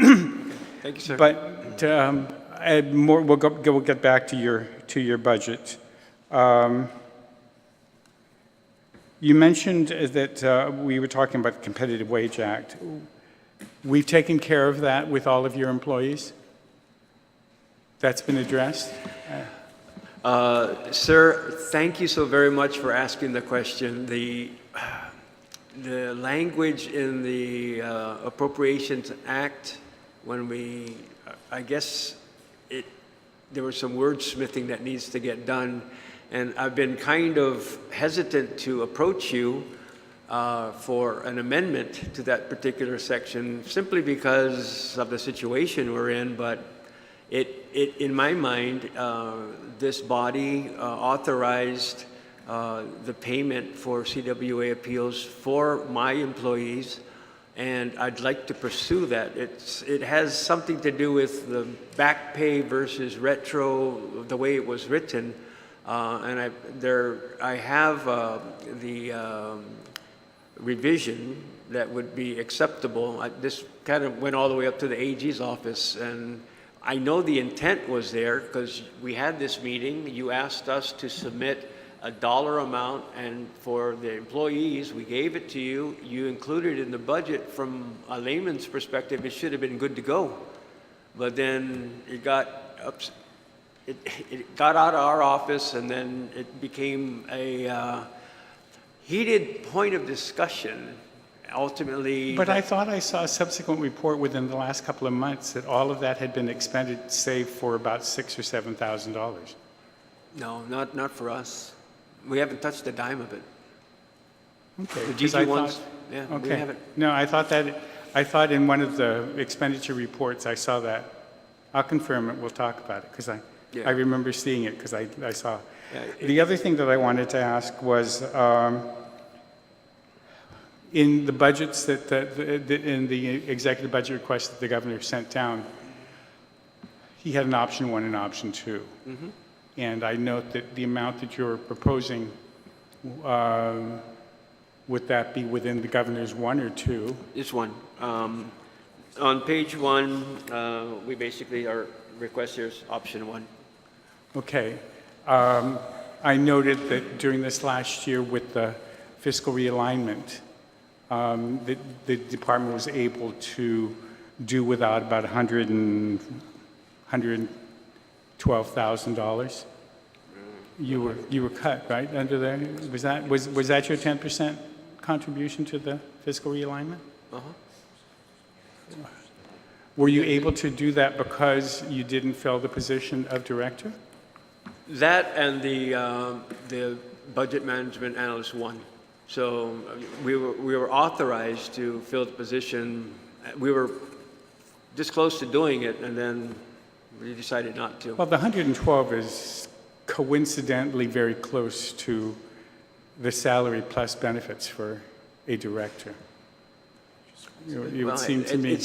Thank you, sir. But we'll get back to your budget. You mentioned that we were talking about the Competitive Wage Act. We've taken care of that with all of your employees? That's been addressed? Sir, thank you so very much for asking the question. The language in the Appropriations Act, when I guess there was some wordsmithing that needs to get done, and I've been kind of hesitant to approach you for an amendment to that particular section, simply because of the situation we're in. But in my mind, this body authorized the payment for CWA appeals for my employees, and I'd like to pursue that. It has something to do with the back pay versus retro, the way it was written, and I have the revision that would be acceptable. This kind of went all the way up to the AG's office, and I know the intent was there because we had this meeting. You asked us to submit a dollar amount, and for the employees, we gave it to you. You included it in the budget. From a layman's perspective, it should have been good to go. But then it got out of our office, and then it became a heated point of discussion. Ultimately, But I thought I saw a subsequent report within the last couple of months that all of that had been expended, save for about $6,000 or $7,000. no, not for us. We haven't touched a dime of it. Okay. The 'cause I GG ones, thought- yeah, we Okay. haven't. No, I thought in one of the expenditure reports I saw that. I'll confirm it. We'll talk about it, because Yeah. I remember seeing it, because I saw. Yeah, The other thing that I wanted to ask was, in the budgets in the executive budget request that the governor sent down, he had an option 1 and option 2. Mm-hmm. And I note that the amount that you're proposing, would that be within the governor's 1 or 2? It's one. On page 1, we basically, our request here is option 1. Okay. I noted that during this last year with the fiscal realignment, the department was able to do without about $112,000. You were cut, right, under there? Was that your 10% contribution to the fiscal realignment? Uh-huh. Were you able to do that because you didn't fill the position of director? That and the budget management analyst 1. So we were authorized to fill the position. We were this close to doing it, and then we decided not to. Well, the 112 is coincidentally very close to the salary plus benefits for a director. You would seem to me.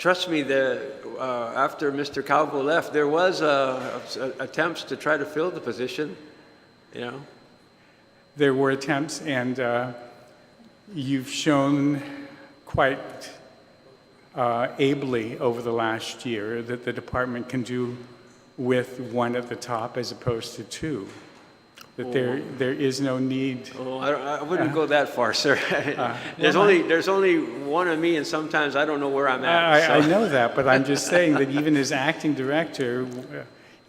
trust me, after Mr. Calvo left, there was attempts to try to fill the position, you know. There were attempts, and you've shown quite ably over the last year that the department can do with one at the top as opposed to two. That there is no need. Oh, I wouldn't go that far, sir. There's only one of me, and sometimes I don't know where I'm at. I know that, but I'm just saying that even as acting director,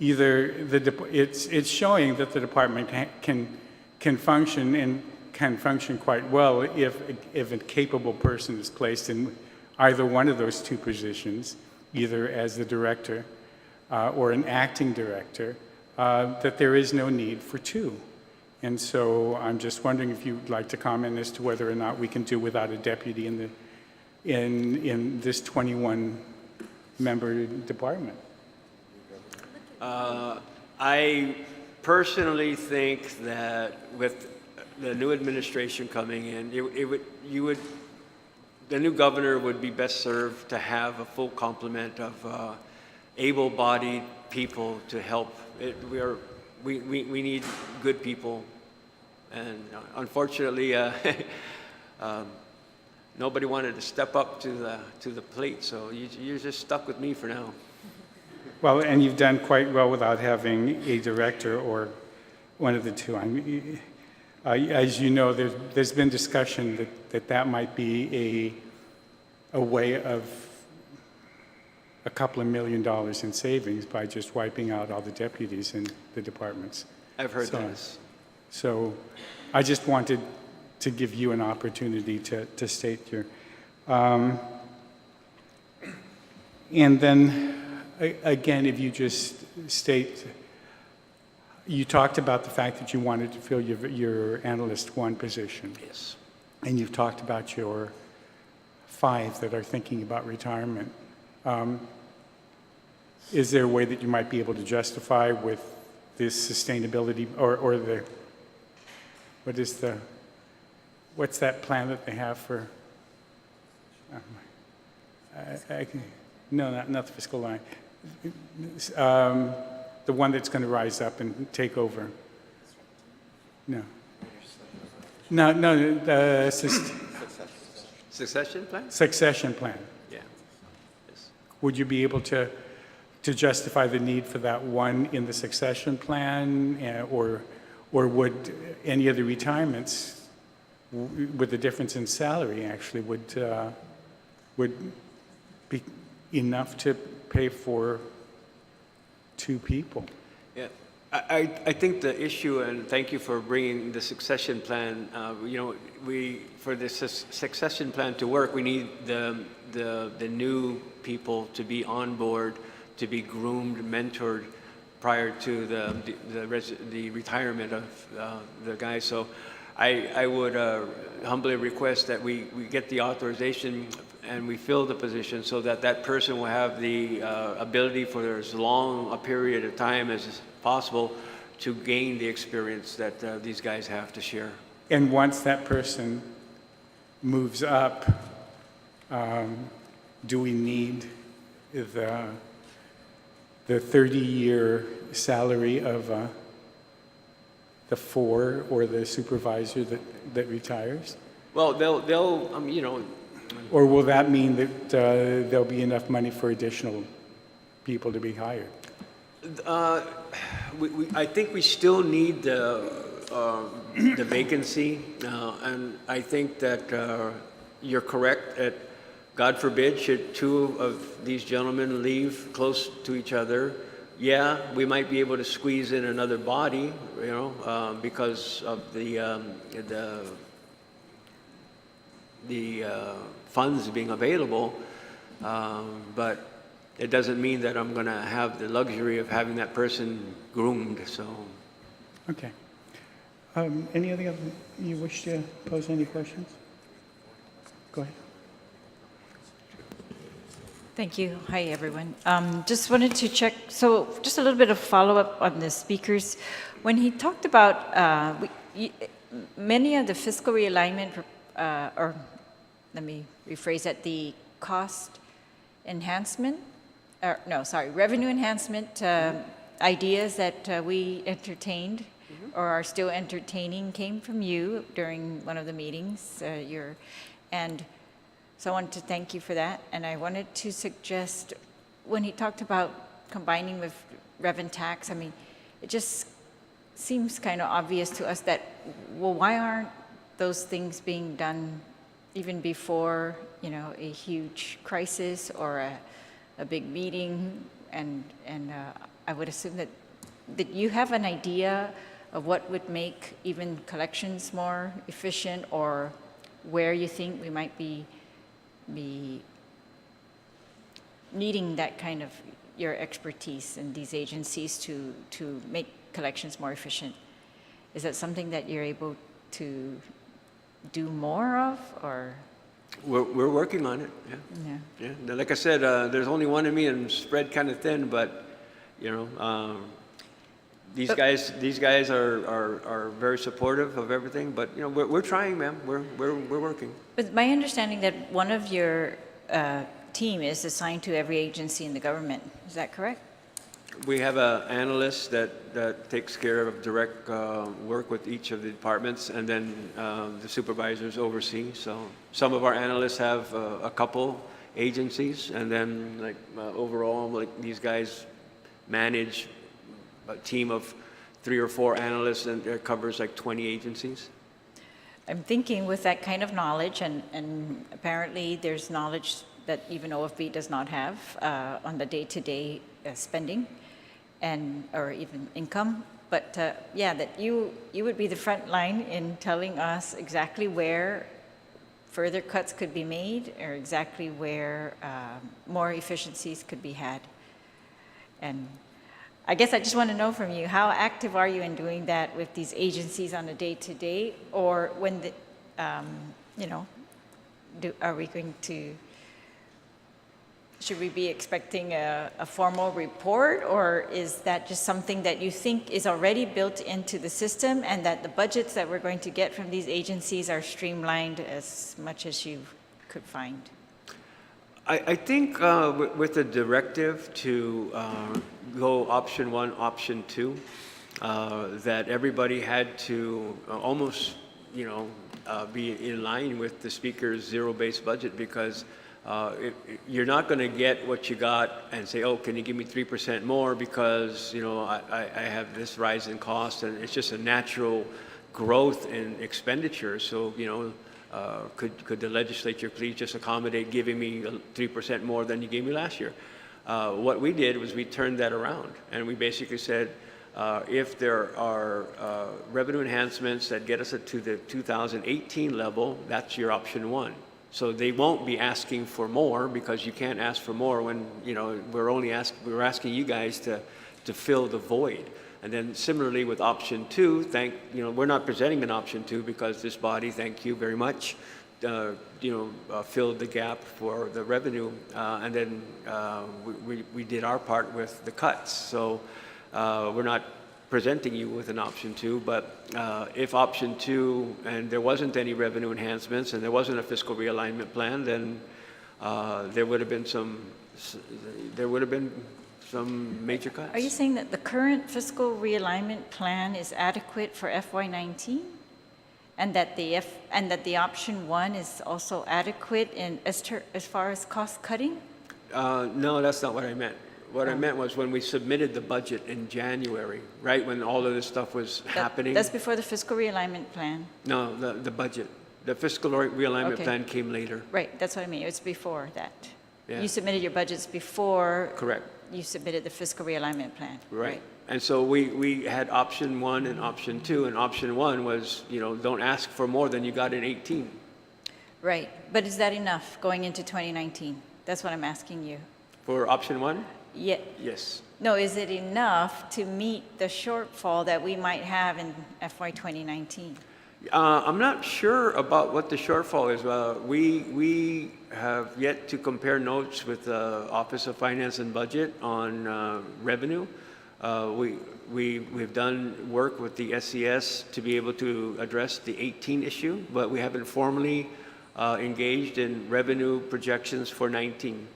it's showing that the department can function and can function quite well if a capable person is placed in either one of those two positions, either as the director or an acting director. That there is no need for two. And so I'm just wondering if you'd like to comment as to whether or not we can do without a deputy in this 21-member department. I personally think that with the new administration coming in, the new governor would be best served to have a full complement of able-bodied people to help. We need good people, and unfortunately, nobody wanted to step up to the plate. So you're just stuck with me for now. Well, and you've done quite well without having a director or one of the two. As you know, there's been discussion that might be a way of a couple of $1 million in savings by just wiping out all the deputies in the departments. I've heard this. So I just wanted to give you an opportunity to state your... and then, again, if you just state... You talked about the fact that you wanted to fill your Analyst 1 position. Yes. And you've talked about your 5 that are thinking about retirement. Is there a way that you might be able to justify with this sustainability or the, what's that plan that they have for, no, not the fiscal line, the one that's going to rise up and take over? No, the Succession plan? Succession plan. Yeah. Yes. Would you be able to justify the need for that one in the succession plan, or would any of the retirements, with the difference in salary, actually would be enough to pay for 2 people? Yeah, I think the issue, and thank you for bringing the succession plan. For the succession plan to work, we need the new people to be on board, to be groomed, mentored prior to the retirement of the guy. So I would humbly request that we get the authorization and we fill the position so that person will have the ability for as long a period of time as possible to gain the experience that these guys have to share. And once that person moves up, do we need the 30-year salary of the 4 or the supervisor that retires? Well, they'll Or will that mean that there'll be enough money for additional people to be hired? I think we still need the vacancy, and I think that you're correct that, God forbid, should 2 of these gentlemen leave close to each other, yeah, we might be able to squeeze in another body, because of the funds being available, but it doesn't mean that I'm going to have the luxury of having that person groomed. So, okay. Any other you wish to pose any questions? Go ahead. Thank you. Hi, everyone. Just wanted to check, so just a little bit of follow-up on the speakers. When he talked about many of the fiscal realignment, or let me rephrase that, the cost enhancement, or no, sorry, revenue enhancement ideas that we entertained or are still entertaining came from you during one of the meetings. And so I wanted to thank you for that. And I wanted to suggest, when he talked about combining with rev and tax, I mean, it just seems kind of obvious to us that, well, why aren't those things being done even before, you know, a huge crisis or a big meeting? And I would assume that you have an idea of what would make even collections more efficient, or where you think we might be needing that kind of your expertise in these agencies to make collections more efficient. Is that something that you're able to do more of, or? We're working on it, yeah. Yeah. Yeah, like I said, there's only one of me and spread kind of thin, but, you know, these guys are very supportive of everything, but, you know, we're trying, ma'am. We're working. But my understanding that one of your team is assigned to every agency in the government. Is that correct? We have an analyst that takes care of direct work with each of the departments, and then the supervisors oversee. So some of our analysts have a couple agencies, and then like overall, like these guys manage a team of 3 or 4 analysts, and it covers like 20 agencies. I'm thinking with that kind of knowledge, and apparently there's knowledge that even OFB does not have on the day-to-day spending and or even income. But yeah, that you would be the front line in telling us exactly where further cuts could be made, or exactly where more efficiencies could be had. And I guess I just want to know from you, how active are you in doing that with these agencies on a day-to-day, or when the, you know, are we going to, should we be expecting a formal report, or is that just something that you think is already built into the system, and that the budgets that we're going to get from these agencies are streamlined as much as you could find? I think with the directive to go option 1, option 2, that everybody had to almost, you know, be in line with the speaker's zero-based budget, because you're not going to get what you got and say, oh, can you give me 3% more because, you know, I have this rise in cost, and it's just a natural growth in expenditure. So, you know, could the legislature please just accommodate giving me 3% more than you gave me last year? What we did was we turned that around, and we basically said, if there are revenue enhancements that get us to the 2018 level, that's your option 1. So they won't be asking for more, because you can't ask for more when, you know, we're asking you guys to fill the void. And then similarly with option 2, you know, we're not presenting an option 2 because this body, thank you very much, you know, filled the gap for the revenue, and then we did our part with the cuts. So we're not presenting you with an option 2, but if option 2 and there wasn't any revenue enhancements and there wasn't a fiscal realignment plan, then there would have been some major cuts. Are you saying that the current fiscal realignment plan is adequate for FY19, and that the option 1 is also adequate in as far as cost cutting? No, that's not what I meant. What I meant was when we submitted the budget in January, right, when all of this stuff was happening. That's before the fiscal realignment plan. No, the budget. The fiscal realignment plan came later. Right, that's what I mean. It's before that. Yeah. You submitted your budgets before. Correct. You submitted the fiscal realignment plan. Right. And so we had option 1 and option 2, and option 1 was, you know, don't ask for more than you got in 18. Right, but is that enough going into 2019? That's what I'm asking you. For option 1? Yeah. Yes. No, is it enough to meet the shortfall that we might have in FY 2019? I'm not sure about what the shortfall is. We have yet to compare notes with the Office of Finance and Budget on revenue. We've done work with the SES to be able to address the 18 issue, but we haven't formally engaged in revenue projections for 19.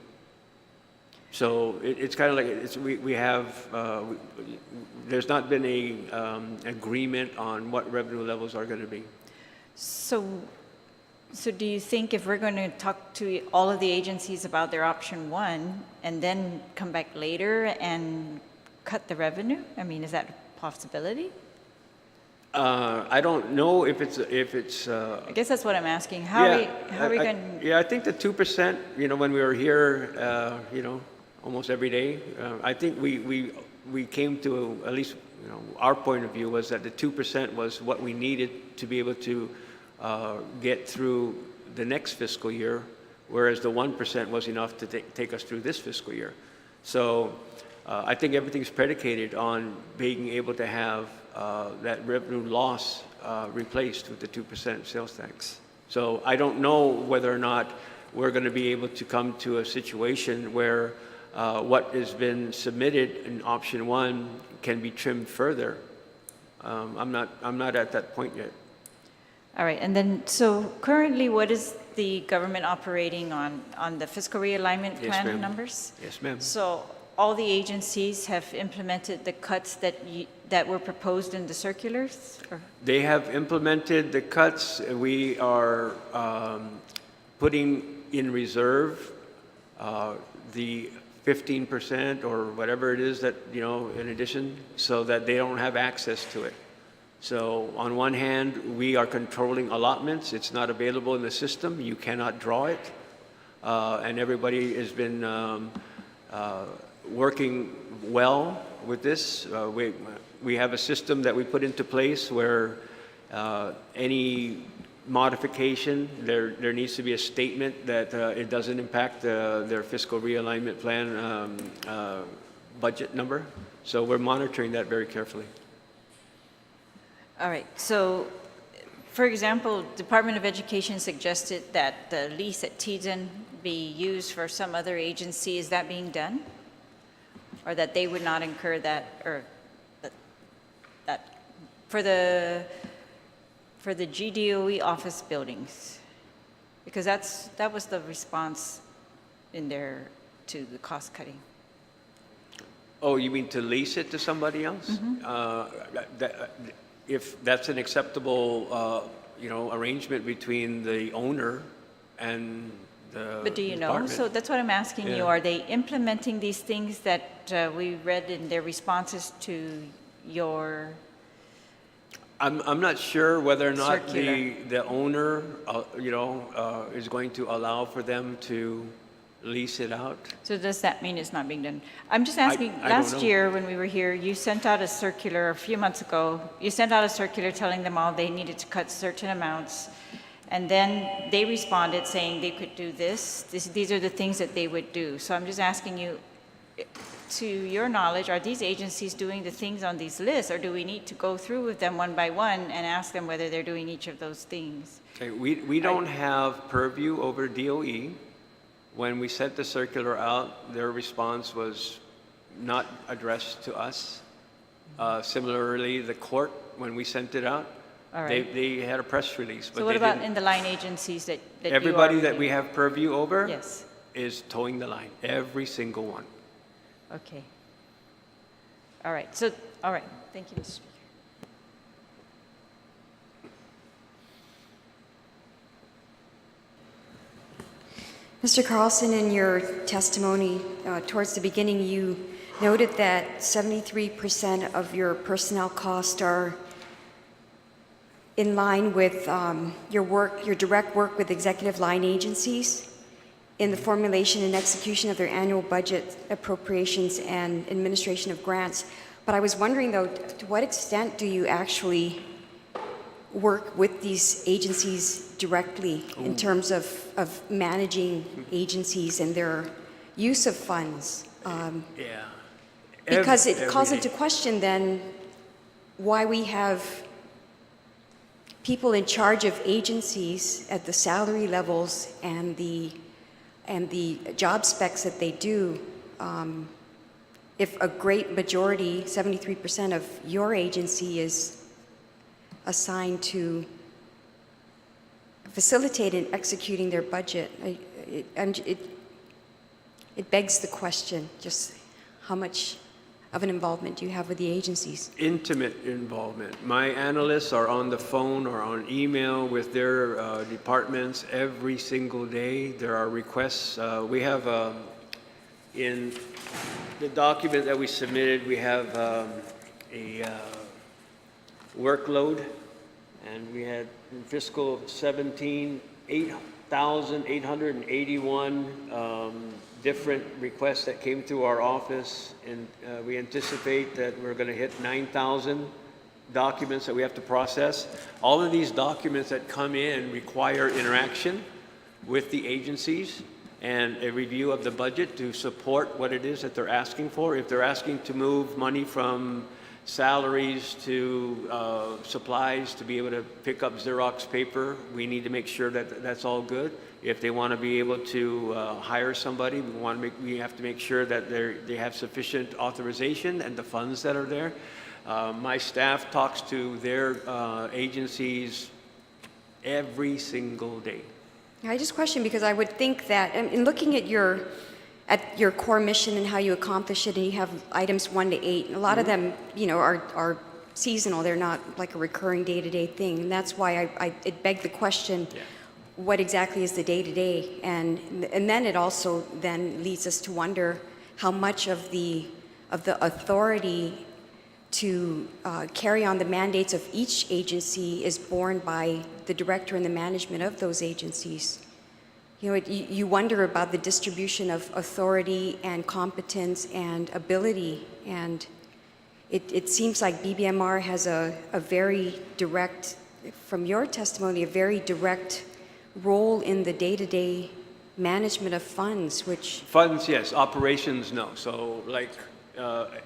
So it's kind of like we have, there's not been a agreement on what revenue levels are going to be. So, so do you think if we're going to talk to all of the agencies about their option one and then come back later and cut the revenue? I mean, is that a possibility? I don't know if it's I guess that's what I'm asking. How are we going? Yeah, I think the 2%. You know, when we were here, you know, almost every day, I think we came to at least, you know, our point of view was that the 2% was what we needed to be able to get through the next fiscal year, whereas the 1% was enough to take us through this fiscal year. So I think everything's predicated on being able to have that revenue loss replaced with the 2% sales tax. So I don't know whether or not we're going to be able to come to a situation where what has been submitted in option one can be trimmed further. I'm not at that point yet. All right, and then, so currently, what is the government operating on the fiscal realignment Yes, plan ma'am. numbers? Yes, ma'am. So all the agencies have implemented the cuts that were proposed in the circulars? Or? They have implemented the cuts. We are putting in reserve the 15% or whatever it is that, you know, in addition, so that they don't have access to it. So on one hand, we are controlling allotments. It's not available in the system. You cannot draw it. And everybody has been working well with this. We have a system that we put into place where any modification, there needs to be a statement that it doesn't impact their fiscal realignment plan budget number. So we're monitoring that very carefully. All right, so, for example, Department of Education suggested that the lease at Teaden be used for some other agency. Is that being done? Or that they would not incur that, or that for the GDOE office buildings? Because that was the response in there to the cost cutting. Oh, you mean to lease it to somebody else? Mm-hmm. If that's an acceptable, you know, arrangement between the owner and the But do you know? department. So that's what I'm asking you. Yeah. Are they implementing these things that we read in their responses to your? I'm not sure whether or not Circular. the owner, you know, is going to allow for them to lease it out. So does that mean it's not being done? I'm just asking, I don't last know. year when we were here, you sent out a circular, a few months ago, you sent out a circular telling them all they needed to cut certain amounts. And then they responded saying they could do this. These are the things that they would do. So I'm just asking you, to your knowledge, are these agencies doing the things on these lists, or do we need to go through with them one by one and ask them whether they're doing each of those things? Okay, we don't have purview over DOE. When we sent the circular out, their response was not addressed to us. Similarly, the court, when we sent it out, All right. they had a press release, but So what they about didn't. in the line agencies that you are Everybody that reviewing? we have purview over Yes, is towing the line, every single one. okay. All right, so, all right, thank you, Mr. Speaker. Mr. Carlson, in your testimony towards the beginning, you noted that 73% of your personnel costs are in line with your direct work with executive line agencies in the formulation and execution of their annual budget appropriations and administration of grants. But I was wondering, though, to what extent do you actually work with these agencies directly in terms of managing agencies and their use of funds? Yeah. Because it Every calls day. into question then why we have people in charge of agencies at the salary levels and the job specs that they do. If a great majority, 73% of your agency is assigned to facilitate and executing their budget, it it begs the question, just how much of an involvement do you have with the agencies? Intimate involvement. My analysts are on the phone or on email with their departments every single day. There are requests. We have, in the document that we submitted, we have a workload, and we had in fiscal 17, 8,881 different requests that came through our office, and we anticipate that we're going to hit 9,000 documents that we have to process. All of these documents that come in require interaction with the agencies and a review of the budget to support what it is that they're asking for. If they're asking to move money from salaries to supplies to be able to pick up Xerox paper, we need to make sure that that's all good. If they want to be able to hire somebody, we have to make sure that they have sufficient authorization and the funds that are there. My staff talks to their agencies every single day. I just question because I would think that, in looking at your core mission and how you accomplish it, and you have items 1 to 8, and a lot of them, are seasonal. They're not like a recurring day-to-day thing, and that's why it begged the question. Yeah. What exactly is the day-to-day? And then it also then leads us to wonder how much of the authority to carry on the mandates of each agency is borne by the director and the management of those agencies. You wonder about the distribution of authority and competence and ability, and it seems like BBMR has a very direct, from your testimony, a very direct role in the day-to-day management of funds, which... Funds, yes. Operations, no. So like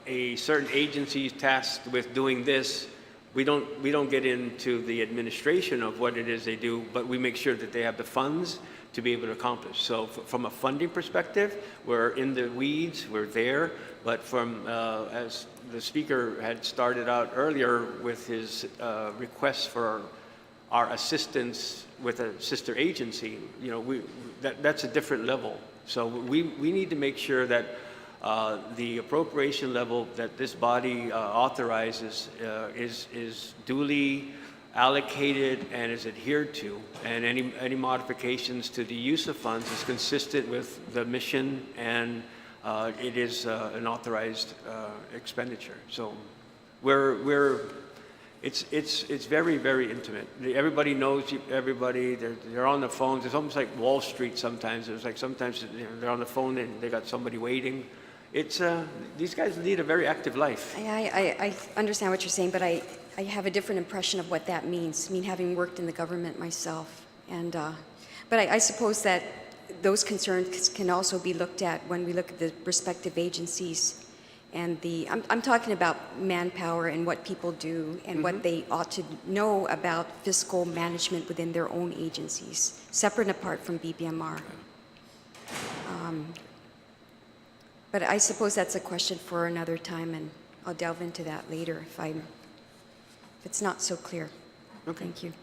a certain agency is tasked with doing this, we don't get into the administration of what it is they do, but we make sure that they have the funds to be able to accomplish. So from a funding perspective, we're in the weeds, we're there, but from, as the speaker had started out earlier with his requests for our assistance with a sister agency, that's a different level. So we need to make sure that the appropriation level that this body authorizes is duly allocated and is adhered to, and any modifications to the use of funds is consistent with the mission, and it is an authorized expenditure. So it's very, very intimate. Everybody knows everybody. They're on the phones. It's almost like Wall Street sometimes. It's like sometimes they're on the phone and they got somebody waiting. These guys lead a very active life. I understand what you're saying, but I have a different impression of what that means. I mean, having worked in the government myself, and but I suppose that those concerns can also be looked at when we look at the respective agencies, and I'm talking about manpower and what people do and what they ought to know about fiscal management within their own agencies, separate and apart from BBMR. But I suppose that's a question for another time, and I'll delve into that later if it's not so clear. Okay. Thank you.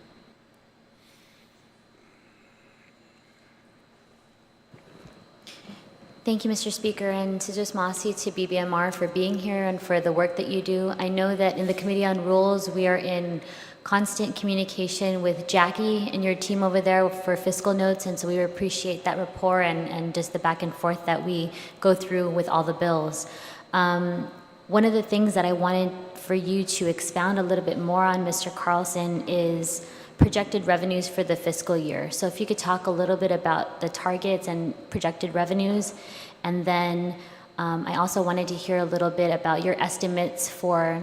Thank you, Mr. Speaker, and Tijos Masi to BBMR for being here and for the work that you do. I know that in the Committee on Rules, we are in constant communication with Jackie and your team over there for fiscal notes, and so we appreciate that rapport and just the back and forth that we go through with all the bills. One of the things that I wanted for you to expound a little bit more on, Mr. Carlson, is projected revenues for the fiscal year. So if you could talk a little bit about the targets and projected revenues, and then I also wanted to hear a little bit about your estimates for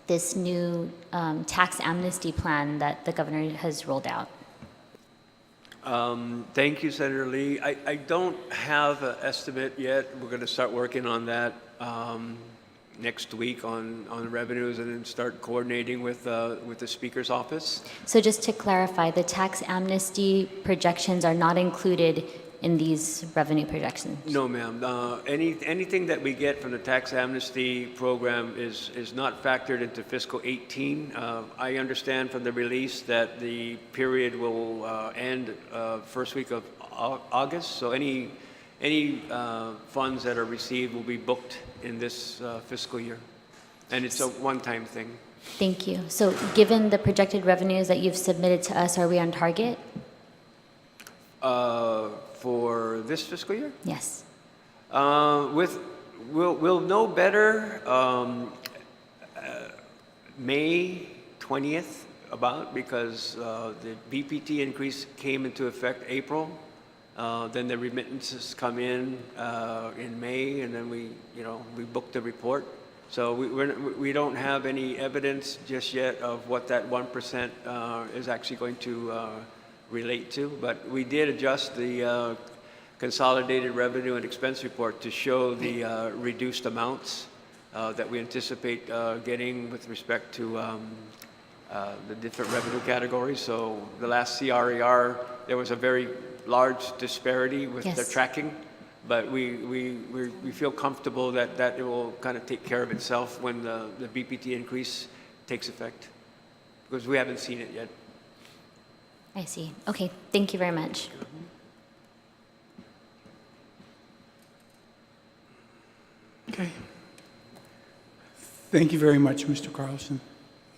this new tax amnesty plan that the governor has rolled out. Thank you, Senator Lee. I don't have an estimate yet. We're going to start working on that next week on revenues, and then start coordinating with the Speaker's office. So just to clarify, the tax amnesty projections are not included in these revenue projections? No, ma'am. Anything that we get from the tax amnesty program is not factored into fiscal 18. I understand from the release that the period will end first week of August, so any any funds that are received will be booked in this fiscal year. And it's a one-time thing. Thank you. So given the projected revenues that you've submitted to us, are we on target? For this fiscal year? Yes. We'll know better May 20th about, because the BPT increase came into effect April. Then the remittances come in May, and then we book the report. So we don't have any evidence just yet of what that 1% is actually going to relate to. But we did adjust the consolidated revenue and expense report to show the reduced amounts that we anticipate getting with respect to the different revenue categories. So the last CRER, there was a very large disparity with the Yes. tracking, but we feel comfortable that it will kind of take care of itself when the BPT increase takes effect, because we haven't seen it yet. I see. Okay, thank you very much. Okay. Thank you very much, Mr. Carlson.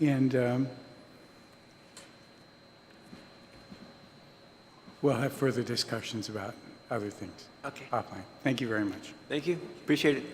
And we'll have further discussions about other things Okay. offline. Thank you very much. Thank you. Appreciate it.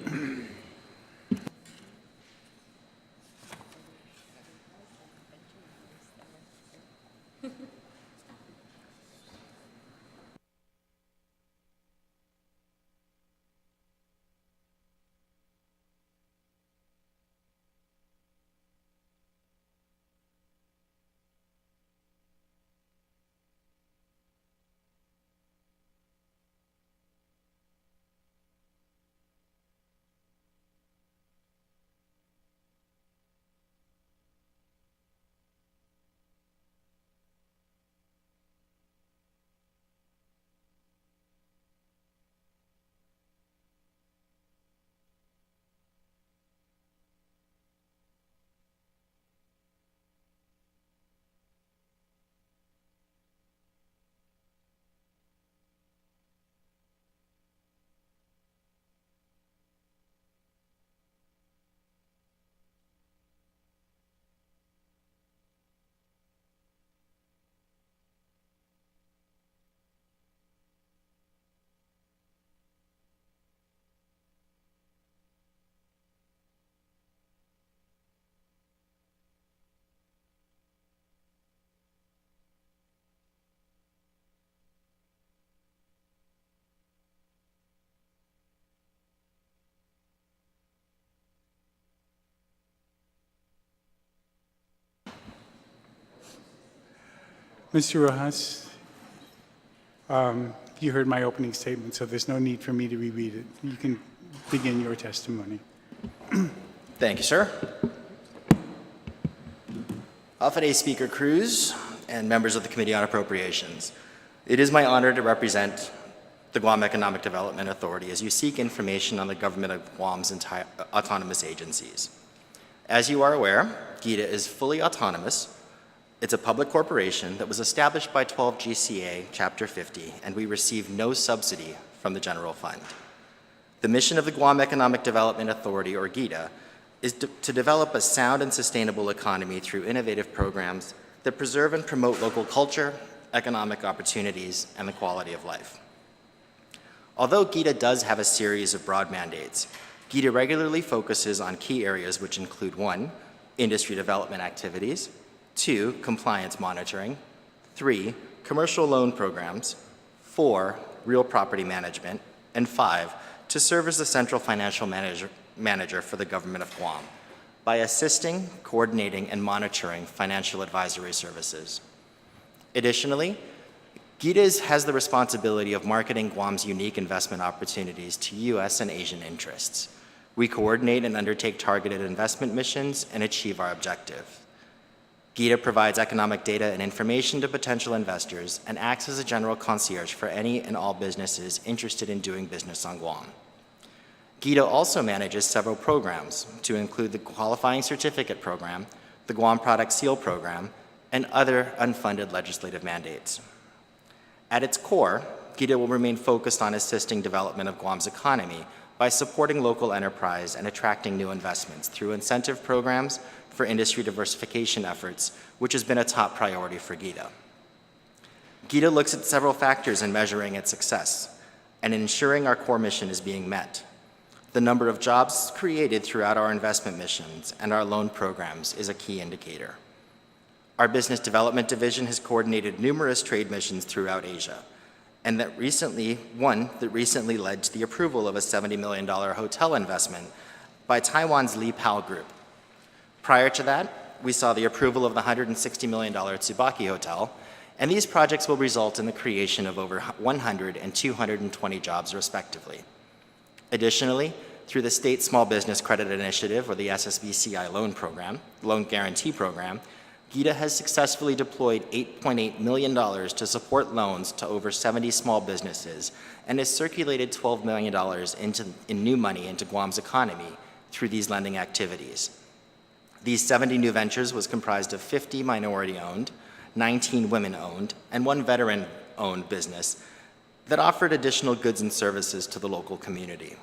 Mr. Rojas, you heard my opening statement, so there's no need for me to reread it. You can begin your testimony. Thank you, sir. Alpha Day Speaker Cruz and members of the Committee on Appropriations. It is my honor to represent the Guam Economic Development Authority as you seek information on the government of Guam's entire autonomous agencies. As you are aware, GEDA is fully autonomous. It's a public corporation that was established by 12 GCA Chapter 50, and we receive no subsidy from the general fund. The mission of the Guam Economic Development Authority, or GEDA, is to develop a sound and sustainable economy through innovative programs that preserve and promote local culture, economic opportunities, and the quality of life. Although GEDA does have a series of broad mandates, GEDA regularly focuses on key areas which include 1, industry development activities, 2, compliance monitoring, 3, commercial loan programs, 4, real property management, and 5, to serve as the central financial manager for the government of Guam by assisting, coordinating, and monitoring financial advisory services. Additionally, GEDA has the responsibility of marketing Guam's unique investment opportunities to U.S. and Asian interests. We coordinate and undertake targeted investment missions and achieve our objective. GEDA provides economic data and information to potential investors and acts as a general concierge for any and all businesses interested in doing business on Guam. GEDA also manages several programs, to include the Qualifying Certificate Program, the Guam Product Seal Program, and other unfunded legislative mandates. At its core, GEDA will remain focused on assisting development of Guam's economy by supporting local enterprise and attracting new investments through incentive programs for industry diversification efforts, which has been a top priority for GEDA. GEDA looks at several factors in measuring its success and ensuring our core mission is being met. The number of jobs created throughout our investment missions and our loan programs is a key indicator. Our business development division has coordinated numerous trade missions throughout Asia, and that recently led to the approval of a $70 million hotel investment by Taiwan's Li Pao Group. Prior to that, we saw the approval of the $160 million Tsubaki Hotel, and these projects will result in the creation of over 100 and 220 jobs respectively. Additionally, through the State Small Business Credit Initiative, or the SSBCI loan guarantee program, GEDA has successfully deployed $8.8 million to support loans to over 70 small businesses and has circulated $12 million in new money into Guam's economy through these lending activities. These 70 new ventures was comprised of 50 minority-owned, 19 women-owned, and 1 veteran-owned business that offered additional goods and services to the local community.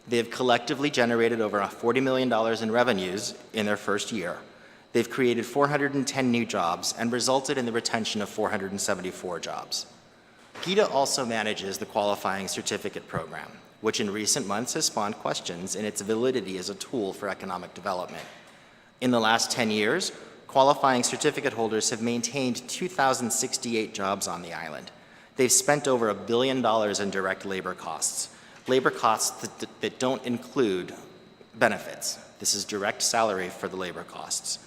They have collectively generated over $40 million in revenues in their first year. They've created 410 new jobs and resulted in the retention of 474 jobs. GEDA also manages the qualifying certificate program, which in recent months has spawned questions in its validity as a tool for economic development. In the last 10 years, qualifying certificate holders have maintained 2,068 jobs on the island. They've spent over $1 billion in direct labor costs that don't include benefits. This is direct salary for the labor costs.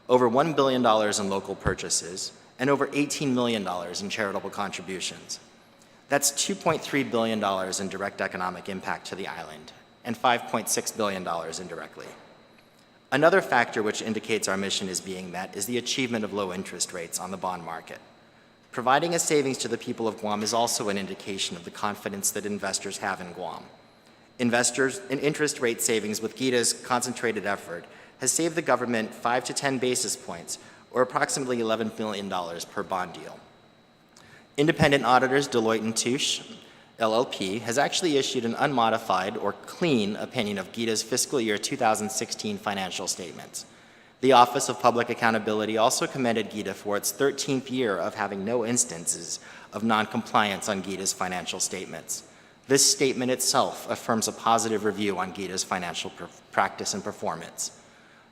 Over $1 billion in local purchases, and over $18 million in charitable contributions. That's $2.3 billion in direct economic impact to the island, and $5.6 billion indirectly. Another factor which indicates our mission is being met is the achievement of low interest rates on the bond market. Providing a savings to the people of Guam is also an indication of the confidence that investors have in Guam. Investors in interest rate savings with GEDA's concentrated effort has saved the government 5 to 10 basis points, or approximately $11 million per bond deal. Independent auditors Deloitte & Touche, LLP, has actually issued an unmodified or clean opinion of GEDA's fiscal year 2016 financial statements. The Office of Public Accountability also commended GEDA for its 13th year of having no instances of noncompliance on GEDA's financial statements. This statement itself affirms a positive review on GEDA's financial practice and performance.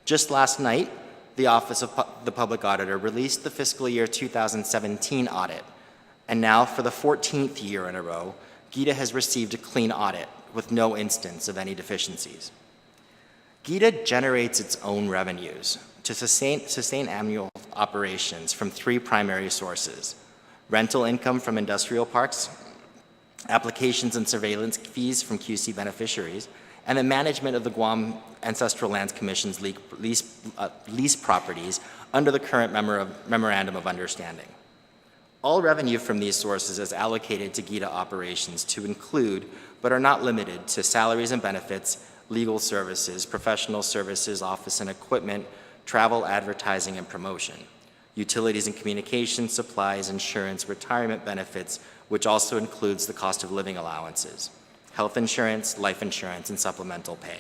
Just last night, the Office of the Public Auditor released the fiscal year 2017 audit, and now for the 14th year in a row, GEDA has received a clean audit with no instance of any deficiencies. GEDA generates its own revenues to sustain annual operations from 3 primary sources: rental income from industrial parks, applications and surveillance fees from QC beneficiaries, and the management of the Guam Ancestral Lands Commission's lease properties under the current Memorandum of Understanding. All revenue from these sources is allocated to GEDA operations to include, but are not limited to, salaries and benefits, legal services, professional services, office and equipment, travel, advertising, and promotion, utilities and communications, supplies, insurance, retirement benefits, which also includes the cost of living allowances, health insurance, life insurance, and supplemental pay.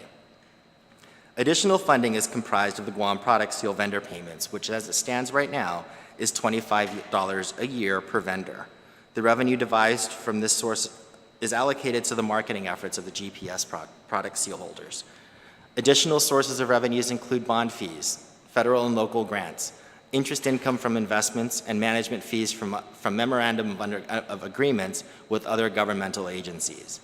Additional funding is comprised of the Guam Product Seal vendor payments, which as it stands right now is $25 a year per vendor. The revenue devised from this source is allocated to the marketing efforts of the GPS product seal holders. Additional sources of revenues include bond fees, federal and local grants, interest income from investments, and management fees from memorandum of agreements with other governmental agencies.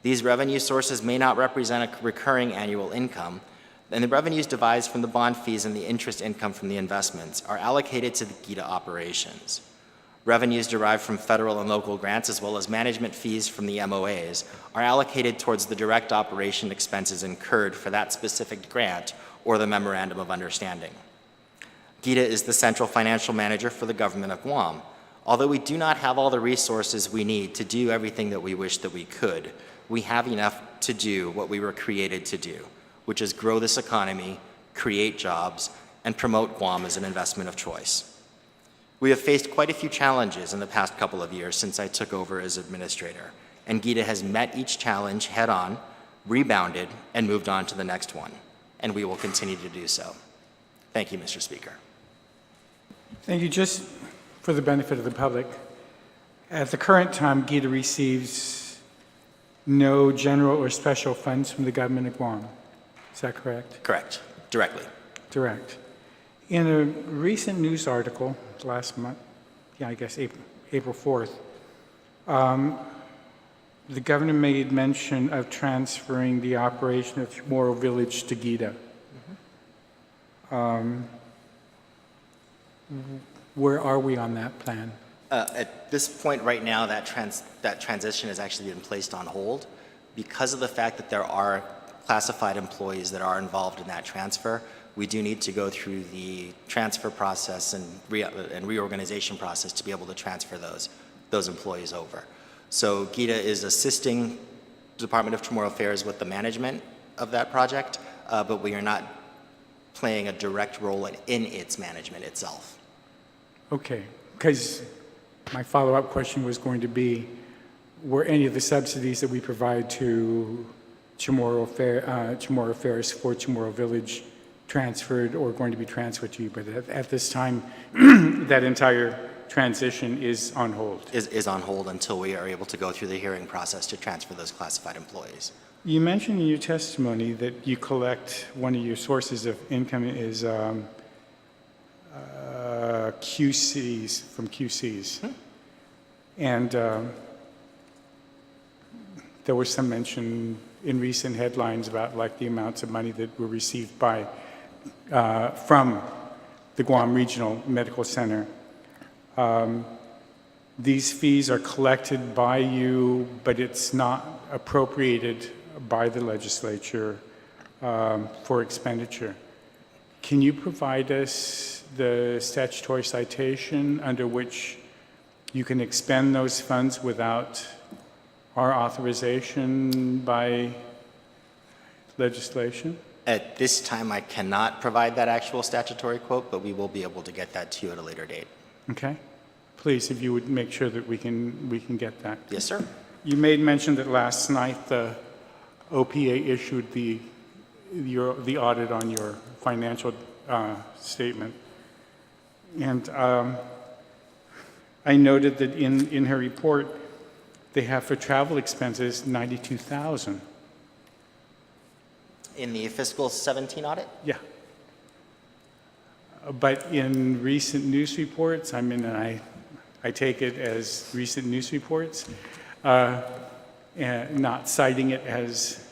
These revenue sources may not represent a recurring annual income, and the revenues devised from the bond fees and the interest income from the investments are allocated to the GEDA operations. Revenues derived from federal and local grants, as well as management fees from the MOAs, are allocated towards the direct operation expenses incurred for that specific grant or the Memorandum of Understanding. GEDA is the central financial manager for the government of Guam. Although we do not have all the resources we need to do everything that we wish that we could, we have enough to do what we were created to do, which is grow this economy, create jobs, and promote Guam as an investment of choice. We have faced quite a few challenges in the past couple of years since I took over as administrator, and GEDA has met each challenge head-on, rebounded, and moved on to the next one, and we will continue to do so. Thank you, Mr. Speaker. Thank you. Just for the benefit of the public, at the current time, GEDA receives no general or special funds from the government of Guam. Is that correct? Correct. Directly. Direct. In a recent news article last month, I guess April 4th, the governor made mention of transferring the operation of Chamorro Village to GEDA. Where are we on that plan? At this point right now, that transition has actually been placed on hold because of the fact that there are classified employees that are involved in that transfer. We do need to go through the transfer process and reorganization process to be able to transfer those employees over. So GEDA is assisting the Department of Chamorro Affairs with the management of that project, but we are not playing a direct role in its management itself. Okay, because my follow-up question was going to be, were any of the subsidies that we provide to Chamorro Affairs for Chamorro Village transferred or going to be transferred to you? But at this time, that entire transition is on hold. Is on hold until we are able to go through the hearing process to transfer those classified employees. You mentioned in your testimony that you collect, one of your sources of income is QCs, from QCs. And there was some mention in recent headlines about like the amounts of money that were received by from the Guam Regional Medical Center. These fees are collected by you, but it's not appropriated by the legislature for expenditure. Can you provide us the statutory citation under which you can expend those funds without our authorization by legislation? At this time, I cannot provide that actual statutory quote, but we will be able to get that to you at a later date. Okay. Please, if you would make sure that we can get that. Yes, sir. You made mention that last night the OPA issued the audit on your financial statement. And I noted that in her report, they have for travel expenses $92,000. In the fiscal 17 audit? Yeah. But in recent news reports, I mean, I take it as recent news reports, and not citing it as,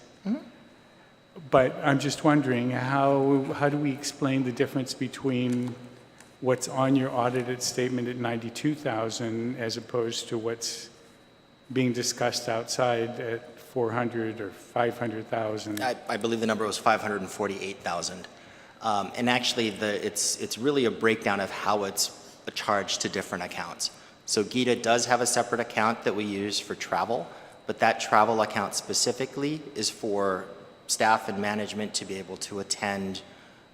but I'm just wondering, how do we explain the difference between what's on your audited statement at $92,000 as opposed to what's being discussed outside at $400,000 or $500,000? I believe the number was $548,000. And actually, it's really a breakdown of how it's charged to different accounts. So GEDA does have a separate account that we use for travel, but that travel account specifically is for staff and management to be able to attend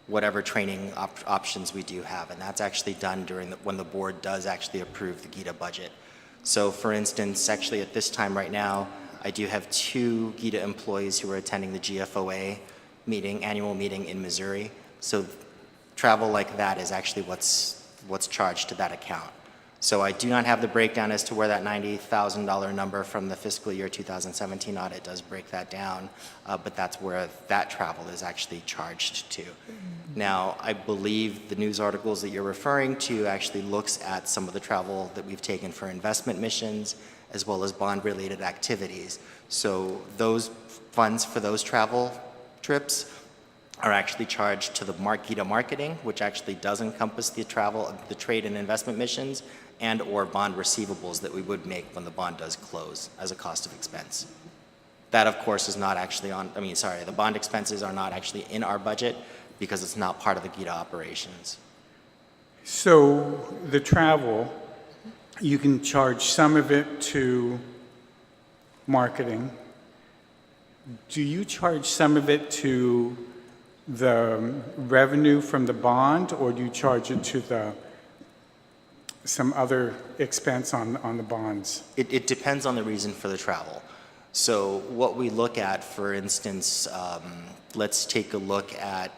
whatever training options we do have. And that's actually done when the board does actually approve the GEDA budget. So for instance, actually at this time right now, I do have 2 GEDA employees who are attending the GFOA annual meeting in Missouri. So travel like that is actually what's charged to that account. So I do not have the breakdown as to where that $90,000 number from the fiscal year 2017 audit does break that down, but that's where that travel is actually charged to. Now, I believe the news articles that you're referring to actually looks at some of the travel that we've taken for investment missions as well as bond-related activities. So those funds for those travel trips are actually charged to the GEDA marketing, which actually does encompass the travel, the trade and investment missions, and or bond receivables that we would make when the bond does close as a cost of expense. That, of course, is not actually the bond expenses are not actually in our budget because it's not part of the GEDA operations. So the travel, you can charge some of it to marketing. Do you charge some of it to the revenue from the bond, or do you charge it to the some other expense on the bonds? It depends on the reason for the travel. So what we look at, for instance, let's take a look at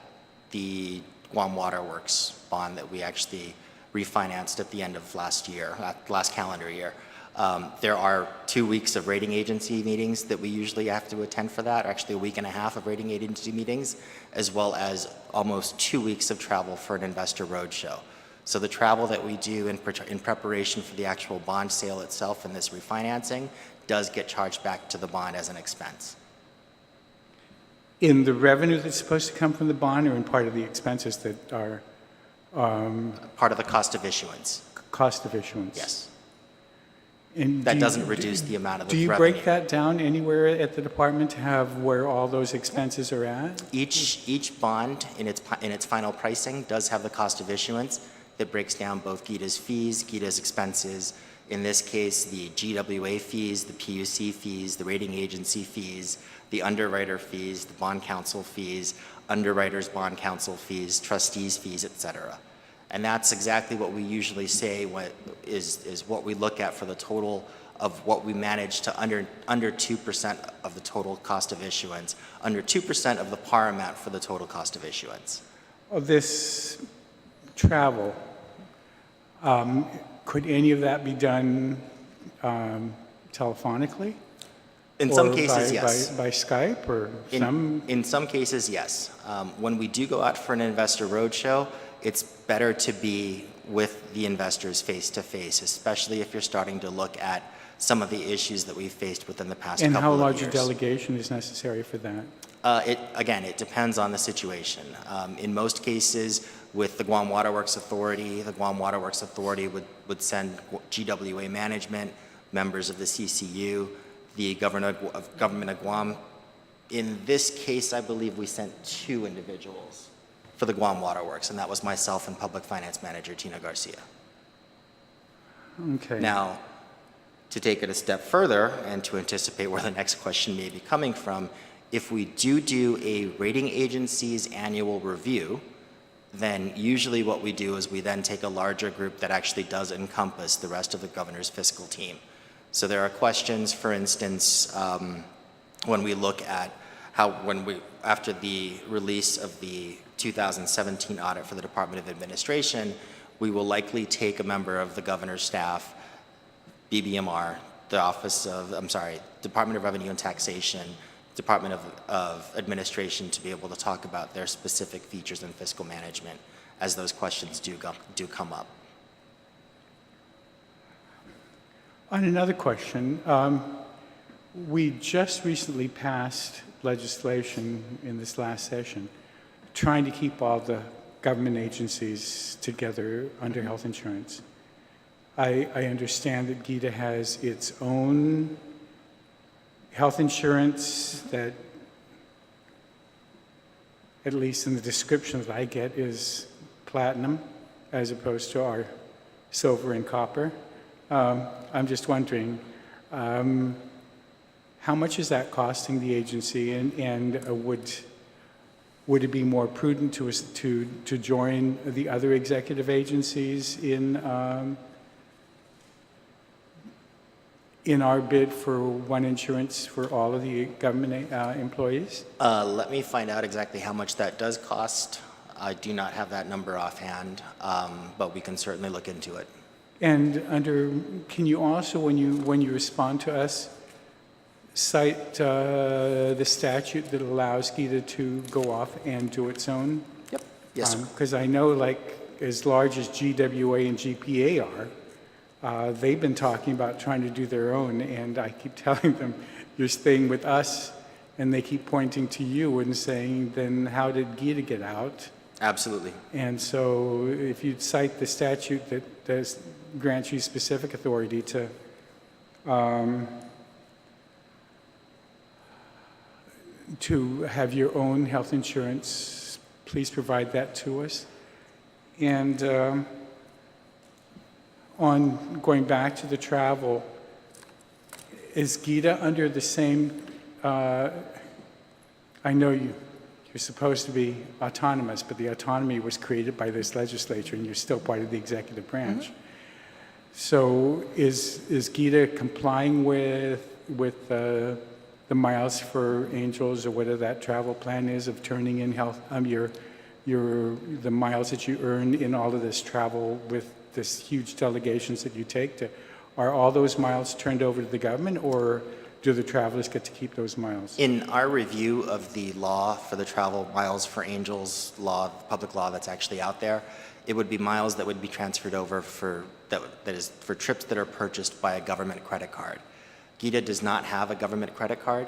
the Guam Waterworks bond that we actually refinanced at the end of last calendar year. There are 2 weeks of rating agency meetings that we usually have to attend for that, or actually a week and a half of rating agency meetings, as well as almost 2 weeks of travel for an investor roadshow. So the travel that we do in preparation for the actual bond sale itself and this refinancing does get charged back to the bond as an expense. In the revenue that's supposed to come from the bond, or in part of the expenses that are Part of the cost of issuance, cost of issuance? yes. And That do you- doesn't reduce the amount of the Do you revenue. break that down anywhere at the department to have where all those expenses are at? Each bond in its final pricing does have the cost of issuance that breaks down both GEDA's fees, GEDA's expenses. In this case, the GWA fees, the PUC fees, the rating agency fees, the underwriter fees, the bond counsel fees, underwriters bond counsel fees, trustees fees, et cetera. And that's exactly what we usually say is what we look at for the total of what we manage to under 2% of the total cost of issuance, under 2% of the par amount for the total cost of issuance. Of this travel, could any of that be done telephonically? In some Or cases, by- yes. By Skype or some? In some cases, yes. When we do go out for an investor roadshow, it's better to be with the investors face to face, especially if you're starting to look at some of the issues that we've faced within the past And couple how of large a years. delegation is necessary for that? Again, it depends on the situation. In most cases, with the Guam Waterworks Authority, the Guam Waterworks Authority would send GWA management, members of the CCU, the government of Guam. In this case, I believe we sent 2 individuals for the Guam Waterworks, and that was myself and Public Finance Manager Tina Garcia. Okay. Now, to take it a step further and to anticipate where the next question may be coming from, if we do a rating agency's annual review, then usually what we do is we then take a larger group that actually does encompass the rest of the governor's fiscal team. So there are questions, for instance, when we look at after the release of the 2017 audit for the Department of Administration, we will likely take a member of the governor's staff, BBMR, Department of Revenue and Taxation, Department of Administration, to be able to talk about their specific features in fiscal management as those questions do come up. On another question, we just recently passed legislation in this last session trying to keep all the government agencies together under health insurance. I understand that GEDA has its own health insurance that, at least in the description that I get, is platinum as opposed to our silver and copper. I'm just wondering, how much is that costing the agency, and would it be more prudent to join the other executive agencies in our bid for one insurance for all of the government employees? Let me find out exactly how much that does cost. I do not have that number offhand, but we can certainly look into it. And can you also, when you respond to us, cite the statute that allows GEDA to go off and do its own? Yep. Yes, sir. Because I know, like, as large as GWA and GPA are, they've been talking about trying to do their own, and I keep telling them, you're staying with us, and they keep pointing to you and saying, then how did GEDA get out? Absolutely. And so if you cite the statute that grants you specific authority to have your own health insurance, please provide that to us. And on going back to the travel, is GEDA under the same, I know you're supposed to be autonomous, but the autonomy was created by this legislature, and you're still part of the executive branch. So is GEDA complying with the miles for Angels or whatever that travel plan is of turning in the miles that you earn in all of this travel with this huge delegations that you take to, are all those miles turned over to the government, or do the travelers get to keep those miles? In our review of the law for the travel miles for Angels law, public law that's actually out there, it would be miles that would be transferred over that is for trips that are purchased by a government credit card. GEDA does not have a government credit card.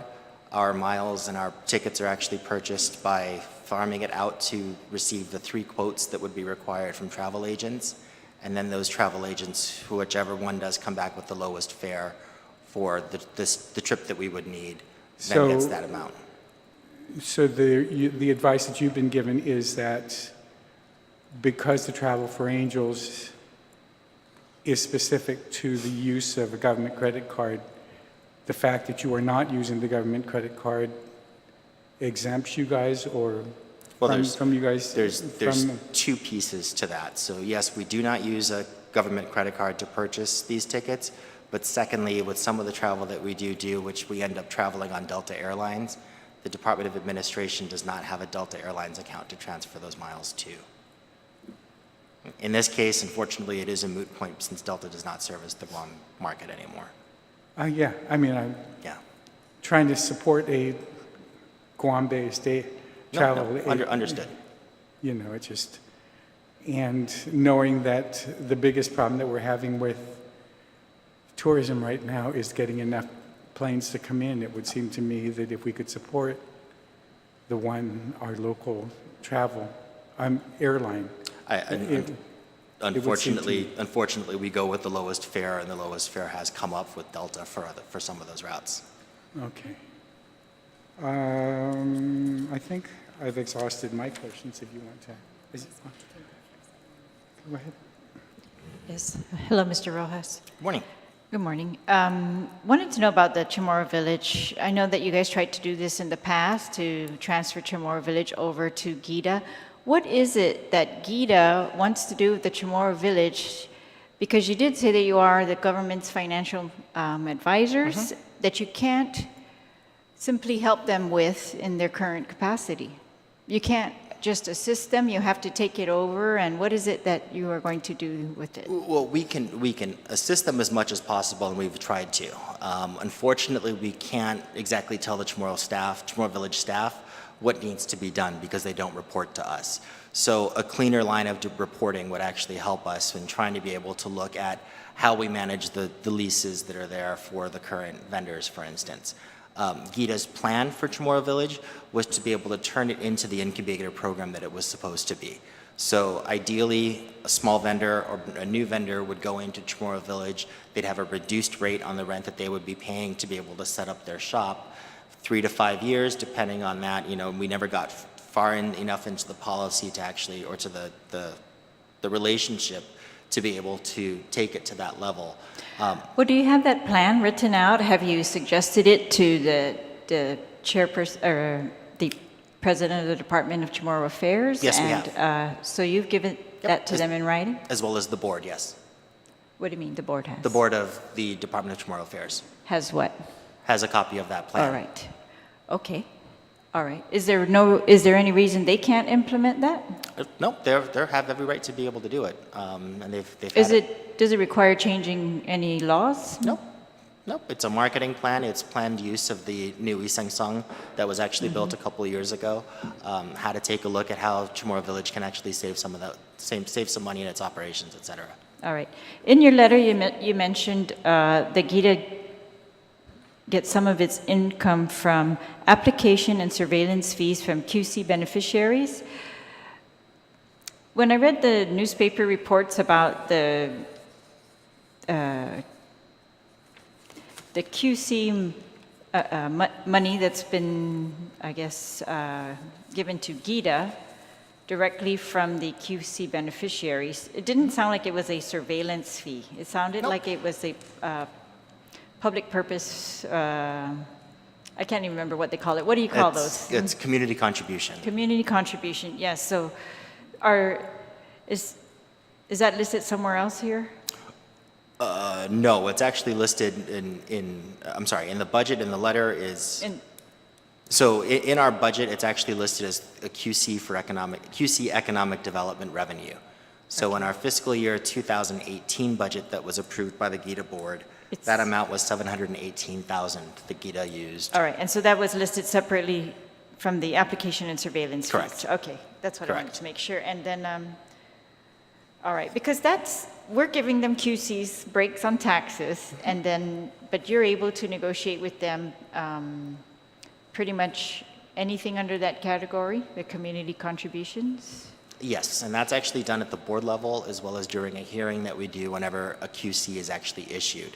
Our miles and our tickets are actually purchased by farming it out to receive the 3 quotes that would be required from travel agents. And then those travel agents, whichever one does come back with the lowest fare for the trip that we would need, then gets that amount. So the advice that you've been given is that because the Travel for Angels is specific to the use of a government credit card, the fact that you are not using the government credit card exempts you guys, or from you guys? There's 2 pieces to that. So yes, we do not use a government credit card to purchase these tickets, but secondly, with some of the travel that we do, which we end up traveling on Delta Airlines, the Department of Administration does not have a Delta Airlines account to transfer those miles to. In this case, unfortunately, it is a moot point since Delta does not service the Guam market anymore. Yeah, I mean, I'm Yeah. trying to support a Guam-based travel. Understood. You know, it just, and knowing that the biggest problem that we're having with tourism right now is getting enough planes to come in, it would seem to me that if we could support our local travel airline. Unfortunately, we go with the lowest fare, and the lowest fare has come up with Delta for some of those routes. Okay. I think I've exhausted my questions. If you want to, go ahead. Yes. Hello, Mr. Rojas. Morning. Good morning. Wanted to know about the Chamorro Village. I know that you guys tried to do this in the past to transfer Chamorro Village over to GEDA. What is it that GEDA wants to do with the Chamorro Village? Because you did say that you are the government's financial advisors, that you can't simply help them with in their current capacity. You can't just assist them, you have to take it over, and what is it that you are going to do with it? Well, we can assist them as much as possible, and we've tried to. Unfortunately, we can't exactly tell the Chamorro Village staff what needs to be done because they don't report to us. So a cleaner line of reporting would actually help us in trying to be able to look at how we manage the leases that are there for the current vendors, for instance. GEDA's plan for Chamorro Village was to be able to turn it into the incubator program that it was supposed to be. So ideally, a small vendor or a new vendor would go into Chamorro Village. They'd have a reduced rate on the rent that they would be paying to be able to set up their shop. 3 to 5 years, depending on that. You know, we never got far enough into the policy to actually, or to the relationship to be able to take it to that level. Well, do you have that plan written out? Have you suggested it to the chairperson or the president of the Department of Chamorro Affairs? Yes, we have. So you've given that to them in writing? As well as the board, yes. What do you mean the board has? The board of the Department of Chamorro Affairs Has what? has a copy of that plan. All right. Okay. All right. Is there any reason they can't implement that? No, they have every right to be able to do it, and they've Does it require changing any laws? Nope. It's a marketing plan. It's planned use of the new Isang Sung that was actually built a couple of years ago. How to take a look at how Chamorro Village can actually save some money in its operations, et cetera. All right. In your letter, you mentioned the GEDA gets some of its income from application and surveillance fees from QC beneficiaries. When I read the newspaper reports about the QC money that's been, I guess, given to GEDA directly from the QC beneficiaries, it didn't sound like it was a surveillance fee. It sounded like it was a public purpose, I can't even remember what they call it. What do you call those? It's community contribution. Community contribution, yes. So is that listed somewhere else here? No, it's actually listed I'm sorry, in the budget, in the letter is, And, so in our budget, it's actually listed as a QC economic development revenue. So in our fiscal year 2018 budget that was approved by the GEDA board, It's- that amount was 718,000 that GEDA used. all right, and so that was listed separately from the application and surveillance fees? Correct. Okay, that's what I wanted Correct. to make sure. And then, all right, because we're giving them QCs, breaks on taxes, and then, but you're able to negotiate with them pretty much anything under that category, the community contributions? Yes, and that's actually done at the board level as well as during a hearing that we do whenever a QC is actually issued.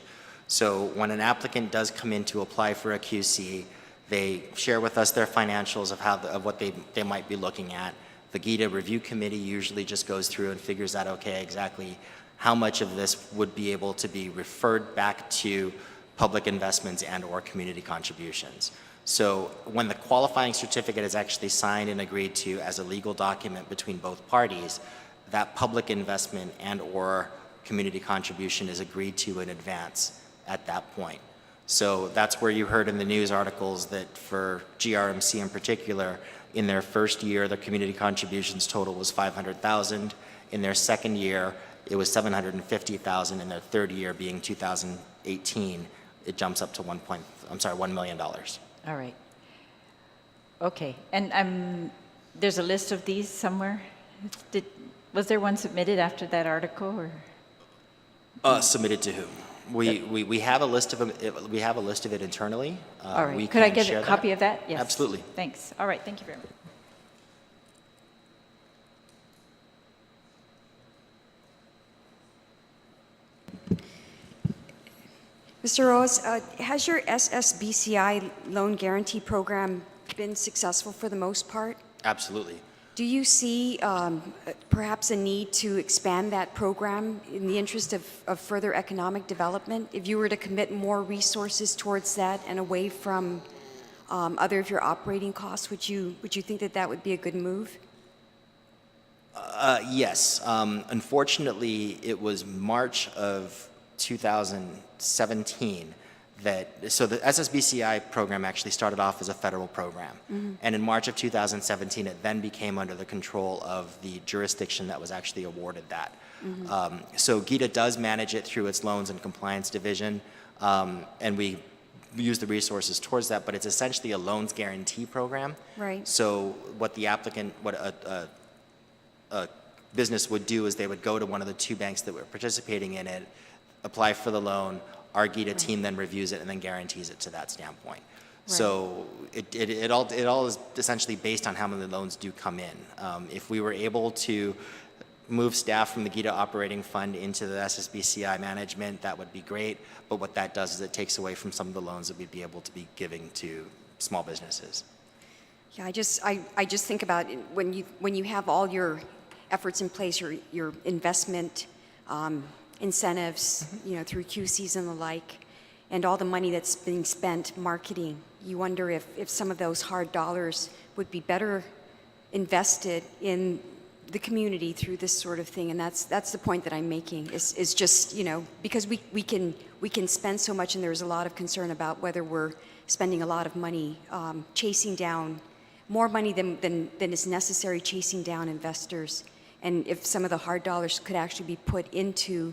So when an applicant does come in to apply for a QC, they share with us their financials of what they might be looking at. The GEDA review committee usually just goes through and figures out, okay, exactly how much of this would be able to be referred back to public investments and or community contributions. So when the qualifying certificate is actually signed and agreed to as a legal document between both parties, that public investment and or community contribution is agreed to in advance at that point. So that's where you heard in the news articles that for GRMC in particular, in their first year, their community contributions total was 500,000. In their second year, it was 750,000. In their third year, being 2018, it jumps up to $1 million. All right. Okay, and there's a list of these somewhere? Was there one submitted after that article, or? Submitted to whom? We have a list of them. We have a list of it internally. All right, We could I can get share a that. copy of that? Yes. Absolutely. Thanks. All right, thank you very much. Mr. Rose, has your SSBCI loan guarantee program been successful for the most part? Absolutely. Do you see perhaps a need to expand that program in the interest of further economic development? If you were to commit more resources towards that and away from other of your operating costs, would you think that that would be a good move? Yes. Unfortunately, it was March of 2017 so the SSBCI program actually started off as a federal program. And in March of 2017, it then became under the control of the jurisdiction that was actually awarded that. So GEDA does manage it through its loans and compliance division, and we use the resources towards that, but it's essentially a loans guarantee program. Right. So what the applicant, what a business would do is they would go to one of the two banks that were participating in it, apply for the loan, our GEDA team then reviews it and then guarantees it to that standpoint. So it all is essentially based on how many loans do come in. If we were able to move staff from the GEDA operating fund into the SSBCI management, that would be great. But what that does is it takes away from some of the loans that we'd be able to be giving to small businesses. Yeah, I just think about it, when you have all your efforts in place, your investment incentives, through QCs and the like, and all the money that's being spent marketing, you wonder if some of those hard dollars would be better invested in the community through this sort of thing. And that's the point that I'm making, is just, because we can spend so much, and there's a lot of concern about whether we're spending a lot of money chasing down more money than is necessary, chasing down investors. And if some of the hard dollars could actually be put into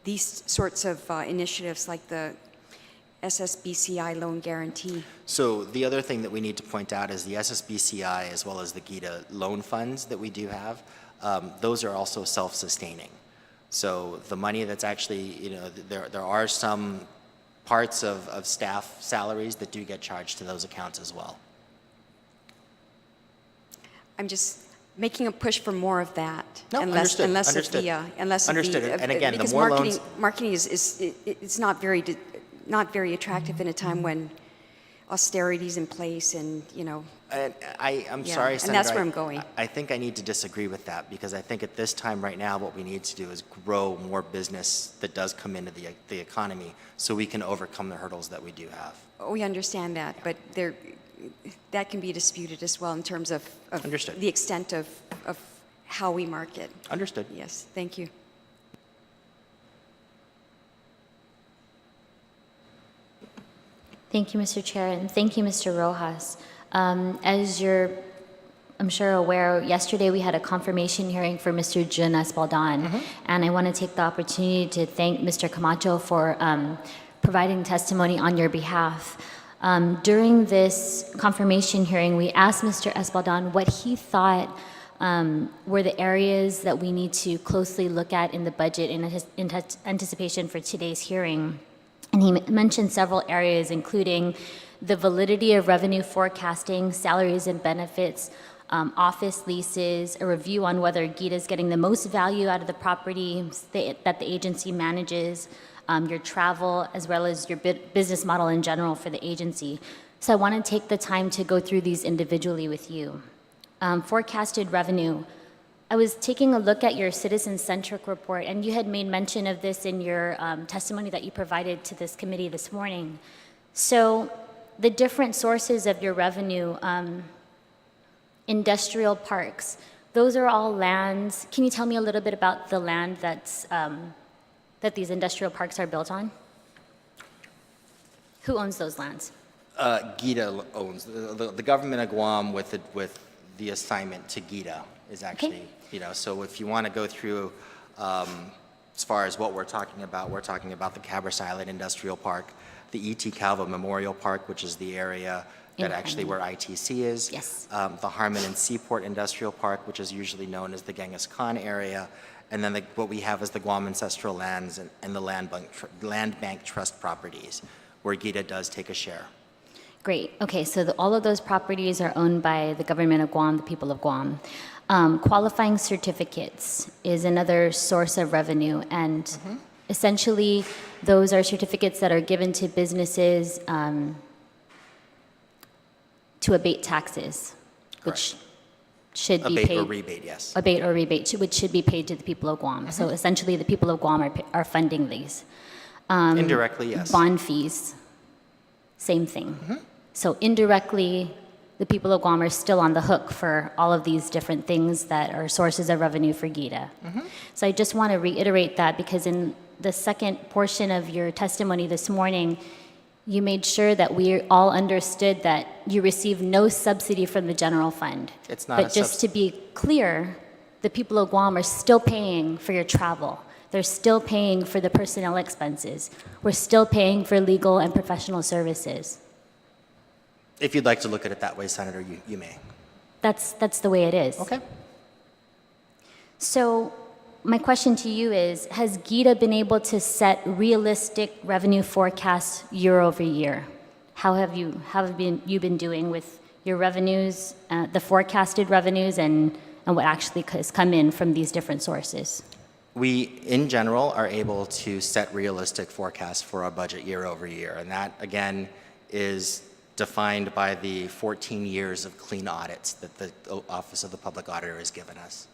these sorts of initiatives like the SSBCI loan guarantee. So the other thing that we need to point out is the SSBCI as well as the GEDA loan funds that we do have, those are also self-sustaining. So the money that's actually, there are some parts of staff salaries that do get charged to those accounts as well. I'm just making a push for more of that. No, and understood, less understood. of the, unless of Understood. the, And again, the because more marketing is not very attractive in a time when austerity's in place, and And I'm Yeah, sorry, and Senator, that's where I'm going. I think I need to disagree with that, because I think at this time right now what we need to do is grow more business that does come into the economy so we can overcome the hurdles that we do have. we understand that, but that can be disputed as well in terms of Understood. the extent of how we market. Understood. Yes, thank you. Thank you, Mr. Chair, and thank you, Mr. Rojas. As you're, I'm sure, aware, yesterday we had a confirmation hearing for Mr. Jun Espaldon, and I want to take the opportunity to thank Mr. Camacho for providing testimony on your behalf. During this confirmation hearing, we asked Mr. Espaldon what he thought were the areas that we need to closely look at in the budget in anticipation for today's hearing. And he mentioned several areas, including the validity of revenue forecasting, salaries and benefits, office leases, a review on whether GEDA is getting the most value out of the property that the agency manages, your travel, as well as your business model in general for the agency. So I want to take the time to go through these individually with you. Forecasted revenue. I was taking a look at your citizen-centric report, and you had made mention of this in your testimony that you provided to this committee this morning. So the different sources of your revenue, industrial parks, those are all lands. Can you tell me a little bit about the land that's, that these industrial parks are built on? Who owns those lands? GEDA owns, the government of Guam with the assignment to GEDA is actually, so if you want to go through, as far as what we're talking about the Cabarrus Island Industrial Park, the E.T. Calvo Memorial Park, which is the area that actually where ITC is. Yes. The Harmon and Seaport Industrial Park, which is usually known as the Genghis Khan area. And then what we have is the Guam Ancestral Lands and the Land Bank Trust properties, where GEDA does take a share. Great. Okay, so all of those properties are owned by the government of Guam, the people of Guam. Qualifying certificates is another source of revenue, and essentially those are certificates that are given to businesses to abate taxes, which should be paid. Abate or rebate, yes. Abate or rebate, which should be paid to the people of Guam. So essentially the people of Guam are funding these. Indirectly, yes. Bond fees, same thing. So indirectly, the people of Guam are still on the hook for all of these different things that are sources of revenue for GEDA. So I just want to reiterate that, because in the second portion of your testimony this morning, you made sure that we all understood that you receive no subsidy from the general fund. It's not But just to be clear, the people of Guam are still paying for your travel. They're still paying for the personnel expenses. We're still paying for legal and professional services. If you'd like to look at it that way, Senator, you may. That's the way it is. Okay. So my question to you is, has GEDA been able to set realistic revenue forecasts year over year? How have you been doing with your revenues, the forecasted revenues, and what actually has come in from these different sources? We, in general, are able to set realistic forecasts for our budget year over year, and that, again, is defined by the 14 years of clean audits that the Office of the Public Auditor has given us.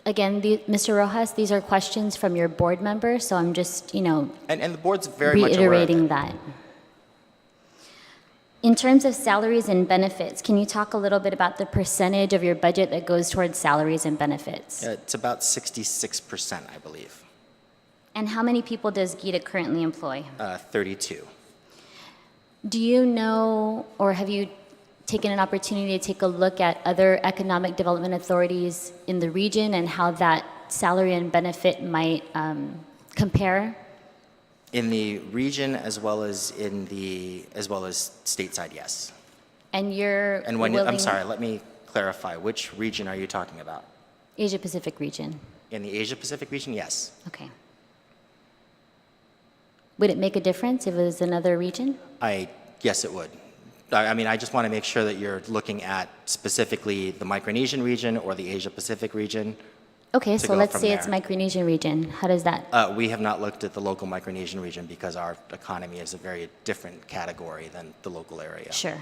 Again, Mr. Rojas, these are questions from your board members, so I'm just, And the board's very much aware of reiterating it. that. In terms of salaries and benefits, can you talk a little bit about the percentage of your budget that goes towards salaries and benefits? It's about 66%, I believe. And how many people does GEDA currently employ? 32. Do you know, or have you taken an opportunity to take a look at other economic development authorities in the region and how that salary and benefit might compare? In the region as well as stateside, yes. And you're And I'm sorry, let me clarify. Which region are you talking about? Asia Pacific region. In the Asia Pacific region, yes. Okay. Would it make a difference if it was another region? Yes, it would. I mean, I just want to make sure that you're looking at specifically the Micronesian region or the Asia Pacific region. Okay, to so go let's from say it's there. Micronesian region. How does that? We have not looked at the local Micronesian region because our economy is a very different category than the local area. Sure.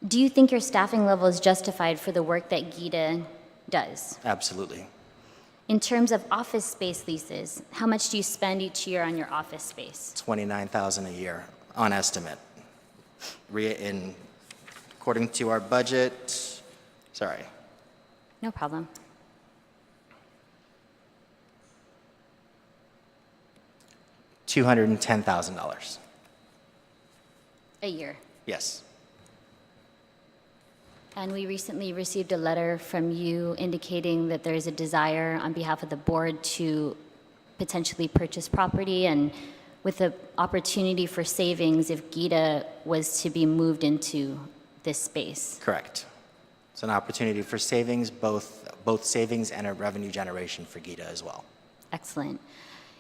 Do you think your staffing level is justified for the work that GEDA does? Absolutely. In terms of office space leases, how much do you spend each year on your office space? $29,000 a year on estimate. According to our budget, sorry, No problem. $210,000. A year. Yes. And we recently received a letter from you indicating that there is a desire on behalf of the board to potentially purchase property and with the opportunity for savings if GEDA was to be moved into this space. Correct. It's an opportunity for savings, both savings and a revenue generation for GEDA as well. Excellent.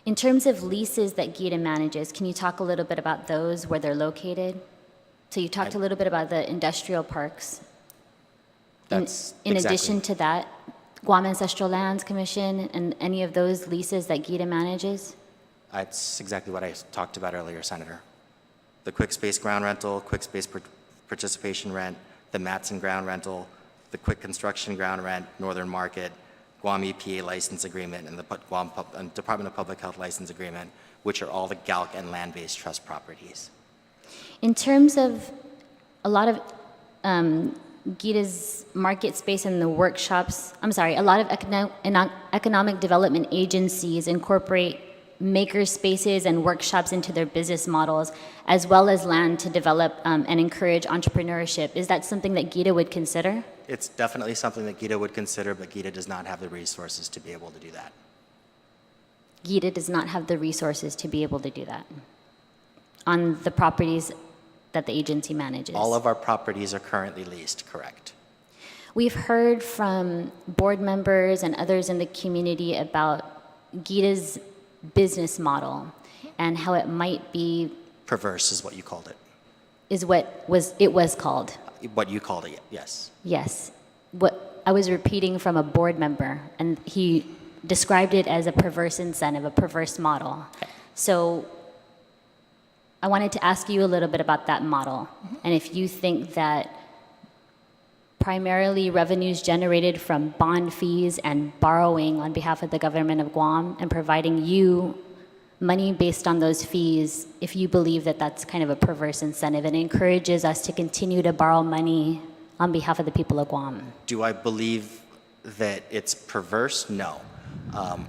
In terms of leases that GEDA manages, can you talk a little bit about those, where they're located? So you talked a little bit about the industrial parks. That's In exactly. addition to that, Guam Ancestral Lands Commission and any of those leases that GEDA manages? That's exactly what I talked about earlier, Senator. The quick space ground rental, quick space participation rent, the Matson ground rental, the quick construction ground rent, Northern Market, Guam EPA license agreement, and the Guam Department of Public Health license agreement, which are all the GALC and land-based trust properties. In terms of a lot of GEDA's market space and the workshops, a lot of economic development agencies incorporate maker spaces and workshops into their business models, as well as land to develop and encourage entrepreneurship. Is that something that GEDA would consider? It's definitely something that GEDA would consider, but GEDA does not have the resources to be able to do that. GEDA does not have the resources to be able to do that on the properties that the agency manages. All of our properties are currently leased, correct? We've heard from board members and others in the community about GEDA's business model and how it might be Perverse is what you called it. it was called. What you called it, yes. Yes. What I was repeating from a board member, and he described it as a perverse incentive, a perverse model. So I wanted to ask you a little bit about that model, and if you think that primarily revenues generated from bond fees and borrowing on behalf of the government of Guam and providing you money based on those fees, if you believe that that's kind of a perverse incentive and encourages us to continue to borrow money on behalf of the people of Guam. Do I believe that it's perverse? No.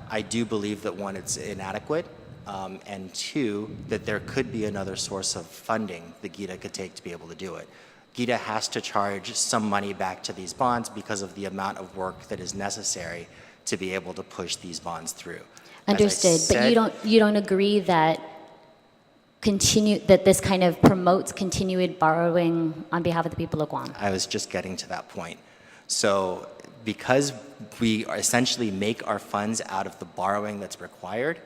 I do believe that, one, it's inadequate, and two, that there could be another source of funding that GEDA could take to be able to do it. GEDA has to charge some money back to these bonds because of the amount of work that is necessary to be able to push these bonds through. Understood, but you don't agree that this kind of promotes continued borrowing on behalf of the people of Guam? I was just getting to that point. So because we essentially make our funds out of the borrowing that's required,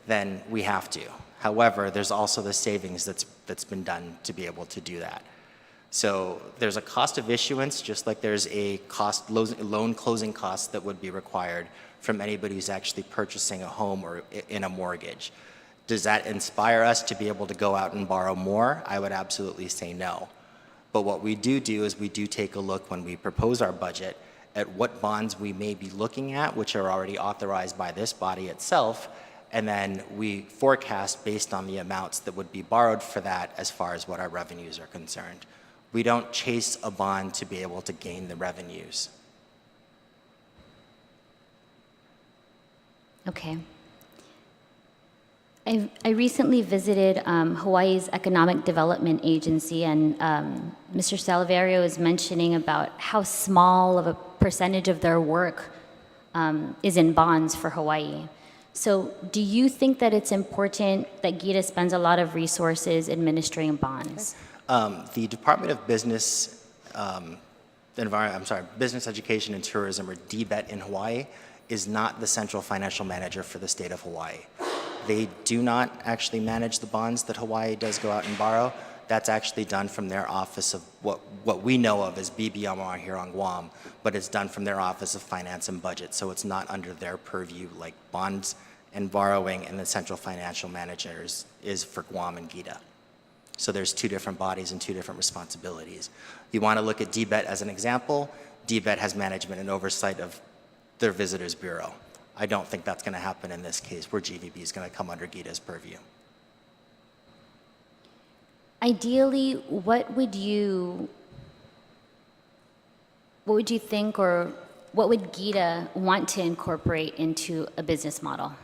then we have to. However, there's also the savings that's been done to be able to do that. So there's a cost of issuance, just like there's a loan closing cost that would be required from anybody who's actually purchasing a home or in a mortgage. Does that inspire us to be able to go out and borrow more? I would absolutely say no. But what we do is we do take a look when we propose our budget at what bonds we may be looking at, which are already authorized by this body itself, and then we forecast based on the amounts that would be borrowed for that as far as what our revenues are concerned. We don't chase a bond to be able to gain the revenues. Okay. I recently visited Hawaii's Economic Development Agency, and Mr. Salvario was mentioning about how small of a percentage of their work is in bonds for Hawaii. So do you think that it's important that GEDA spends a lot of resources administering bonds? The Department of Business, Business Education and Tourism, or DBET in Hawaii, is not the central financial manager for the state of Hawaii. They do not actually manage the bonds that Hawaii does go out and borrow. That's actually done from their office of what we know of as BBMR here on Guam, but it's done from their Office of Finance and Budget, so it's not under their purview like bonds and borrowing and the central financial managers is for Guam and GEDA. So there's two different bodies and two different responsibilities. You want to look at DBET as an example. DBET has management and oversight of their Visitors Bureau. I don't think that's going to happen in this case where GVB is going to come under GEDA's purview. Ideally, what would you think, or what would GEDA want to incorporate into a business model?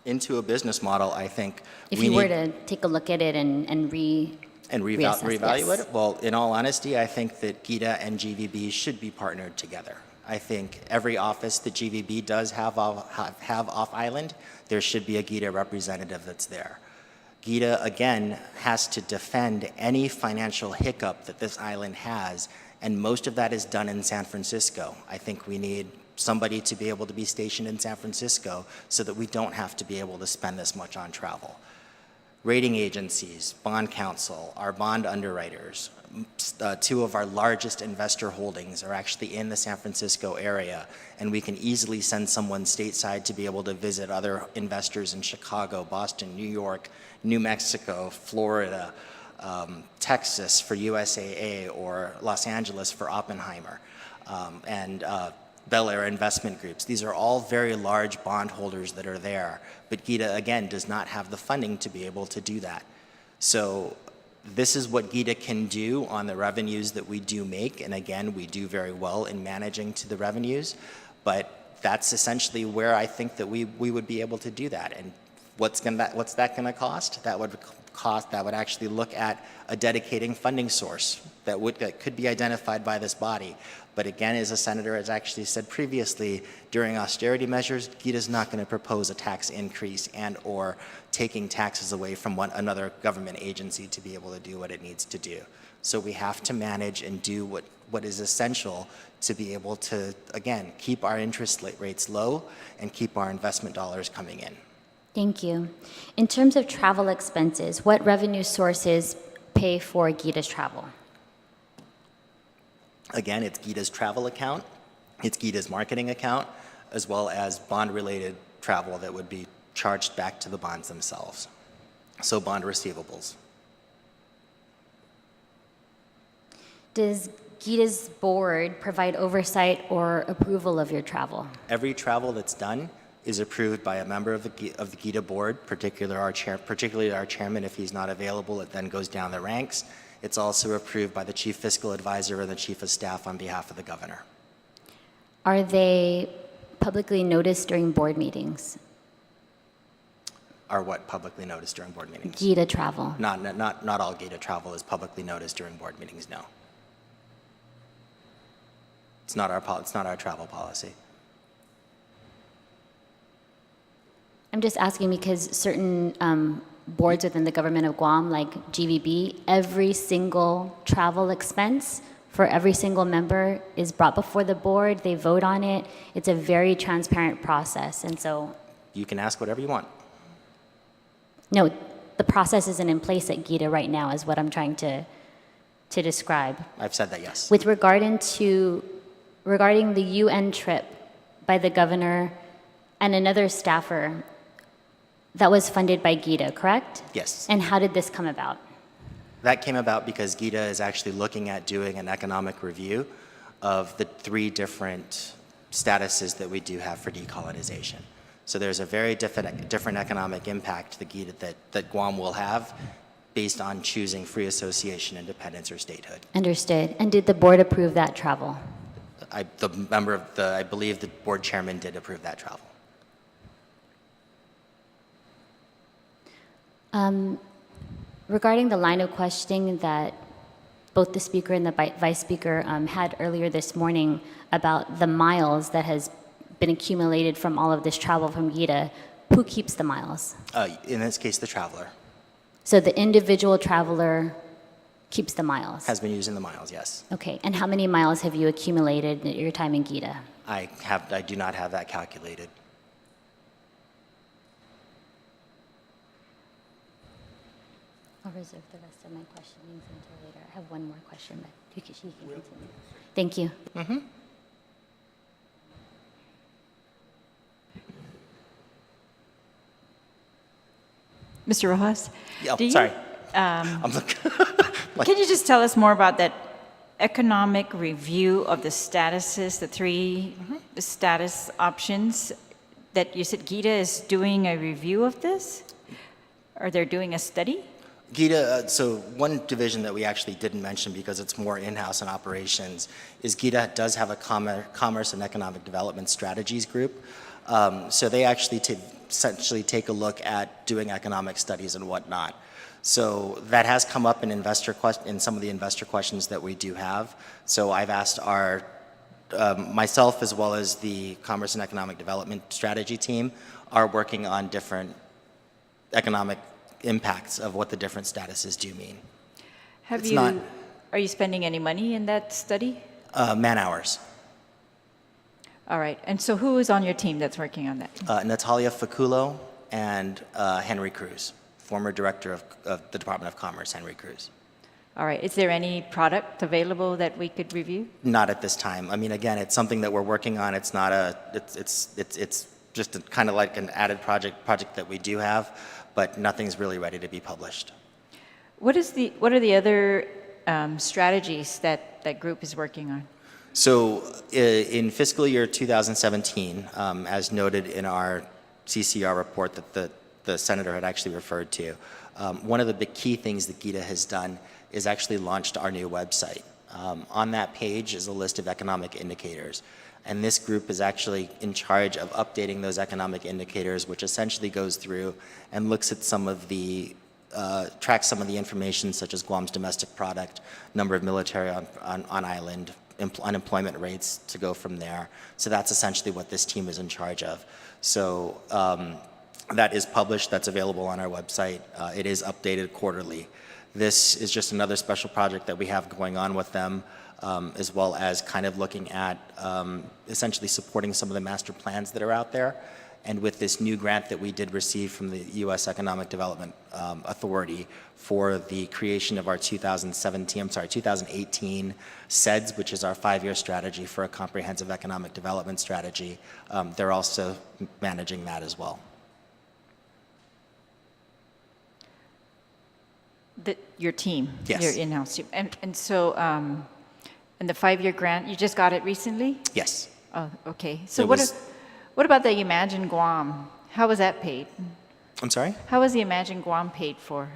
Into a business model, I think If you were to take a look at it and And reevaluate it? Well, in all honesty, I think that GEDA and GVB should be partnered together. I think every office that GVB does have off-island, there should be a GEDA representative that's there. GEDA, again, has to defend any financial hiccup that this island has, and most of that is done in San Francisco. I think we need somebody to be able to be stationed in San Francisco so that we don't have to be able to spend this much on travel. Rating agencies, bond counsel, our bond underwriters, two of our largest investor holdings are actually in the San Francisco area, and we can easily send someone stateside to be able to visit other investors in Chicago, Boston, New York, New Mexico, Florida, Texas for USAA, or Los Angeles for Oppenheimer, and Bel Air Investment Groups. These are all very large bondholders that are there, but GEDA, again, does not have the funding to be able to do that. So this is what GEDA can do on the revenues that we do make, and again, we do very well in managing to the revenues, but that's essentially where I think that we would be able to do that. And what's that going to cost? That would actually look at a dedicating funding source that could be identified by this body. But again, as a senator has actually said previously, during austerity measures, GEDA is not going to propose a tax increase and or taking taxes away from another government agency to be able to do what it needs to do. So we have to manage and do what is essential to be able to, again, keep our interest rates low and keep our investment dollars coming in. Thank you. In terms of travel expenses, what revenue sources pay for GEDA's travel? Again, it's GEDA's travel account, it's GEDA's marketing account, as well as bond-related travel that would be charged back to the bonds themselves. So bond receivables. Does GEDA's board provide oversight or approval of your travel? Every travel that's done is approved by a member of the GEDA board, particularly our chairman. If he's not available, it then goes down the ranks. It's also approved by the chief fiscal advisor and the chief of staff on behalf of the governor. Are they publicly noticed during board meetings? Are what publicly noticed during board meetings? GEDA travel. Not all GEDA travel is publicly noticed during board meetings, no. It's not our travel policy. I'm just asking because certain boards within the government of Guam, like GVB, every single travel expense for every single member is brought before the board. They vote on it. It's a very transparent process. And so... You can ask whatever you want. No, the process isn't in place at GEDA right now is what I'm trying to describe. I've said that, yes. With regarding the UN trip by the governor and another staffer, that was funded by GEDA, correct? Yes. And how did this come about? That came about because GEDA is actually looking at doing an economic review of the 3 different statuses that we do have for decolonization. So there's a very different economic impact that Guam will have based on choosing free association, independence, or statehood. Understood. And did the board approve that travel? I believe the board chairman did approve that travel. Regarding the line of questioning that both the speaker and the vice speaker had earlier this morning about the miles that has been accumulated from all of this travel from GEDA, who keeps the miles? In this case, the traveler. So the individual traveler keeps the miles? Has been using the miles, yes. Okay, and how many miles have you accumulated at your time in GEDA? I do not have that calculated. I'll reserve the rest of my questionings until later. I have one more question, but she can continue. Thank you. Mm-hmm. Mr. Rojas? Yeah, do you- sorry. Can you just tell us more about that economic review of the statuses, the 3 status options that you said GEDA is doing a review of this? Or they're doing a study? GEDA, so one division that we actually didn't mention because it's more in-house in operations is GEDA does have a commerce and economic development strategies group. So they actually essentially take a look at doing economic studies and whatnot. So that has come up in in some of the investor questions that we do have. So I've asked myself as well as the Commerce and Economic Development Strategy team are working on different economic impacts of what the different statuses do mean. Are you spending any money in that study? Man hours. All right. And so who is on your team that's working on that? Natalia Faculo and Henry Cruz, former director of the Department of Commerce, Henry Cruz. All right. Is there any product available that we could review? Not at this time. I mean, again, it's something that we're working on. It's not it's just kind of like an added project that we do have, but nothing's really ready to be published. What are the other strategies that group is working on? So in fiscal year 2017, as noted in our CCR report that the senator had actually referred to, one of the big key things that GEDA has done is actually launched our new website. On that page is a list of economic indicators. And this group is actually in charge of updating those economic indicators, which essentially goes through and looks at some of the, tracks some of the information such as Guam's domestic product, number of military on island, unemployment rates to go from there. So that's essentially what this team is in charge of. So that is published, that's available on our website. It is updated quarterly. This is just another special project that we have going on with them, as well as kind of looking at essentially supporting some of the master plans that are out there. And with this new grant that we did receive from the U.S. Economic Development Authority for the creation of our 2018 CEDS, which is our 5-year strategy for a comprehensive economic development strategy, they're also managing that as well. Your team? Yes. Your in-house team. And so, and the 5-year grant, you just got it recently? Yes. Oh, okay. So what about the Imagine Guam? How was that paid? I'm sorry? How was the Imagine Guam paid for?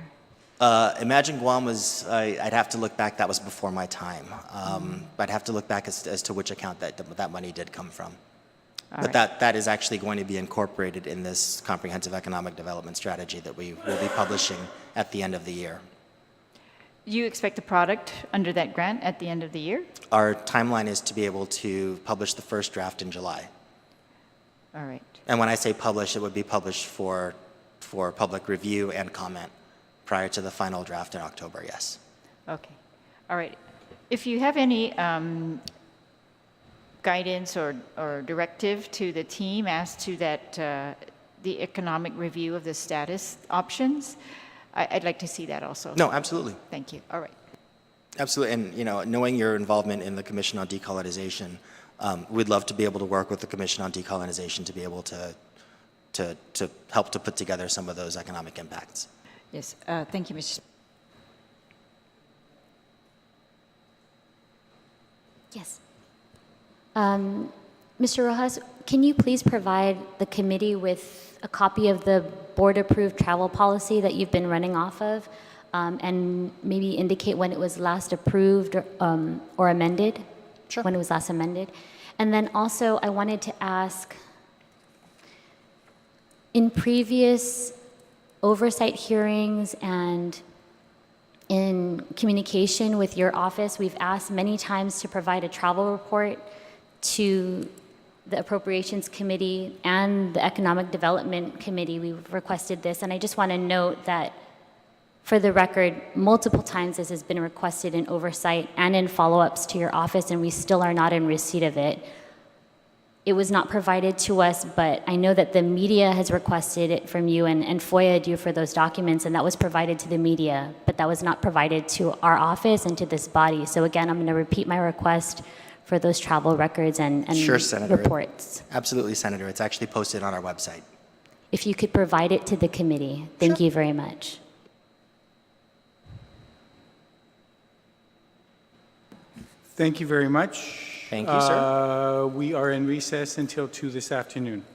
Imagine Guam was, I'd have to look back, that was before my time. I'd have to look back as to which account that money did come from. But that is actually going to be incorporated in this comprehensive economic development strategy that we will be publishing at the end of the year. You expect a product under that grant at the end of the year? Our timeline is to be able to publish the first draft in July. All right. And when I say publish, it would be published for public review and comment prior to the final draft in October, yes. Okay. All right. If you have any guidance or directive to the team as to that, the economic review of the status options, I'd like to see that also. No, absolutely. Thank you. All right. Absolutely. And, knowing your involvement in the Commission on Decolonization, we'd love to be able to work with the Commission on Decolonization to be able to help to put together some of those economic impacts. Yes. Thank you, Mr. Yes. Mr. Rojas, can you please provide the committee with a copy of the board-approved travel policy that you've been running off of, and maybe indicate when it was last approved or amended? Sure. When it was last amended. And then also, I wanted to ask, in previous oversight hearings and in communication with your office, we've asked many times to provide a travel report to the Appropriations Committee and the Economic Development Committee. We've requested this, and I just want to note that, for the record, multiple times this has been requested in oversight and in follow-ups to your office, and we still are not in receipt of it. It was not provided to us, but I know that the media has requested it from you, and FOIA'd you for those documents, and that was provided to the media, but that was not provided to our office and to this body. So again, I'm going to repeat my request for those travel records and Sure, Senator. reports. Absolutely, Senator. It's actually posted on our website. If you could provide it to the committee. Thank you very much. Thank you very much. Thank you, sir. We are in recess until 2 this afternoon.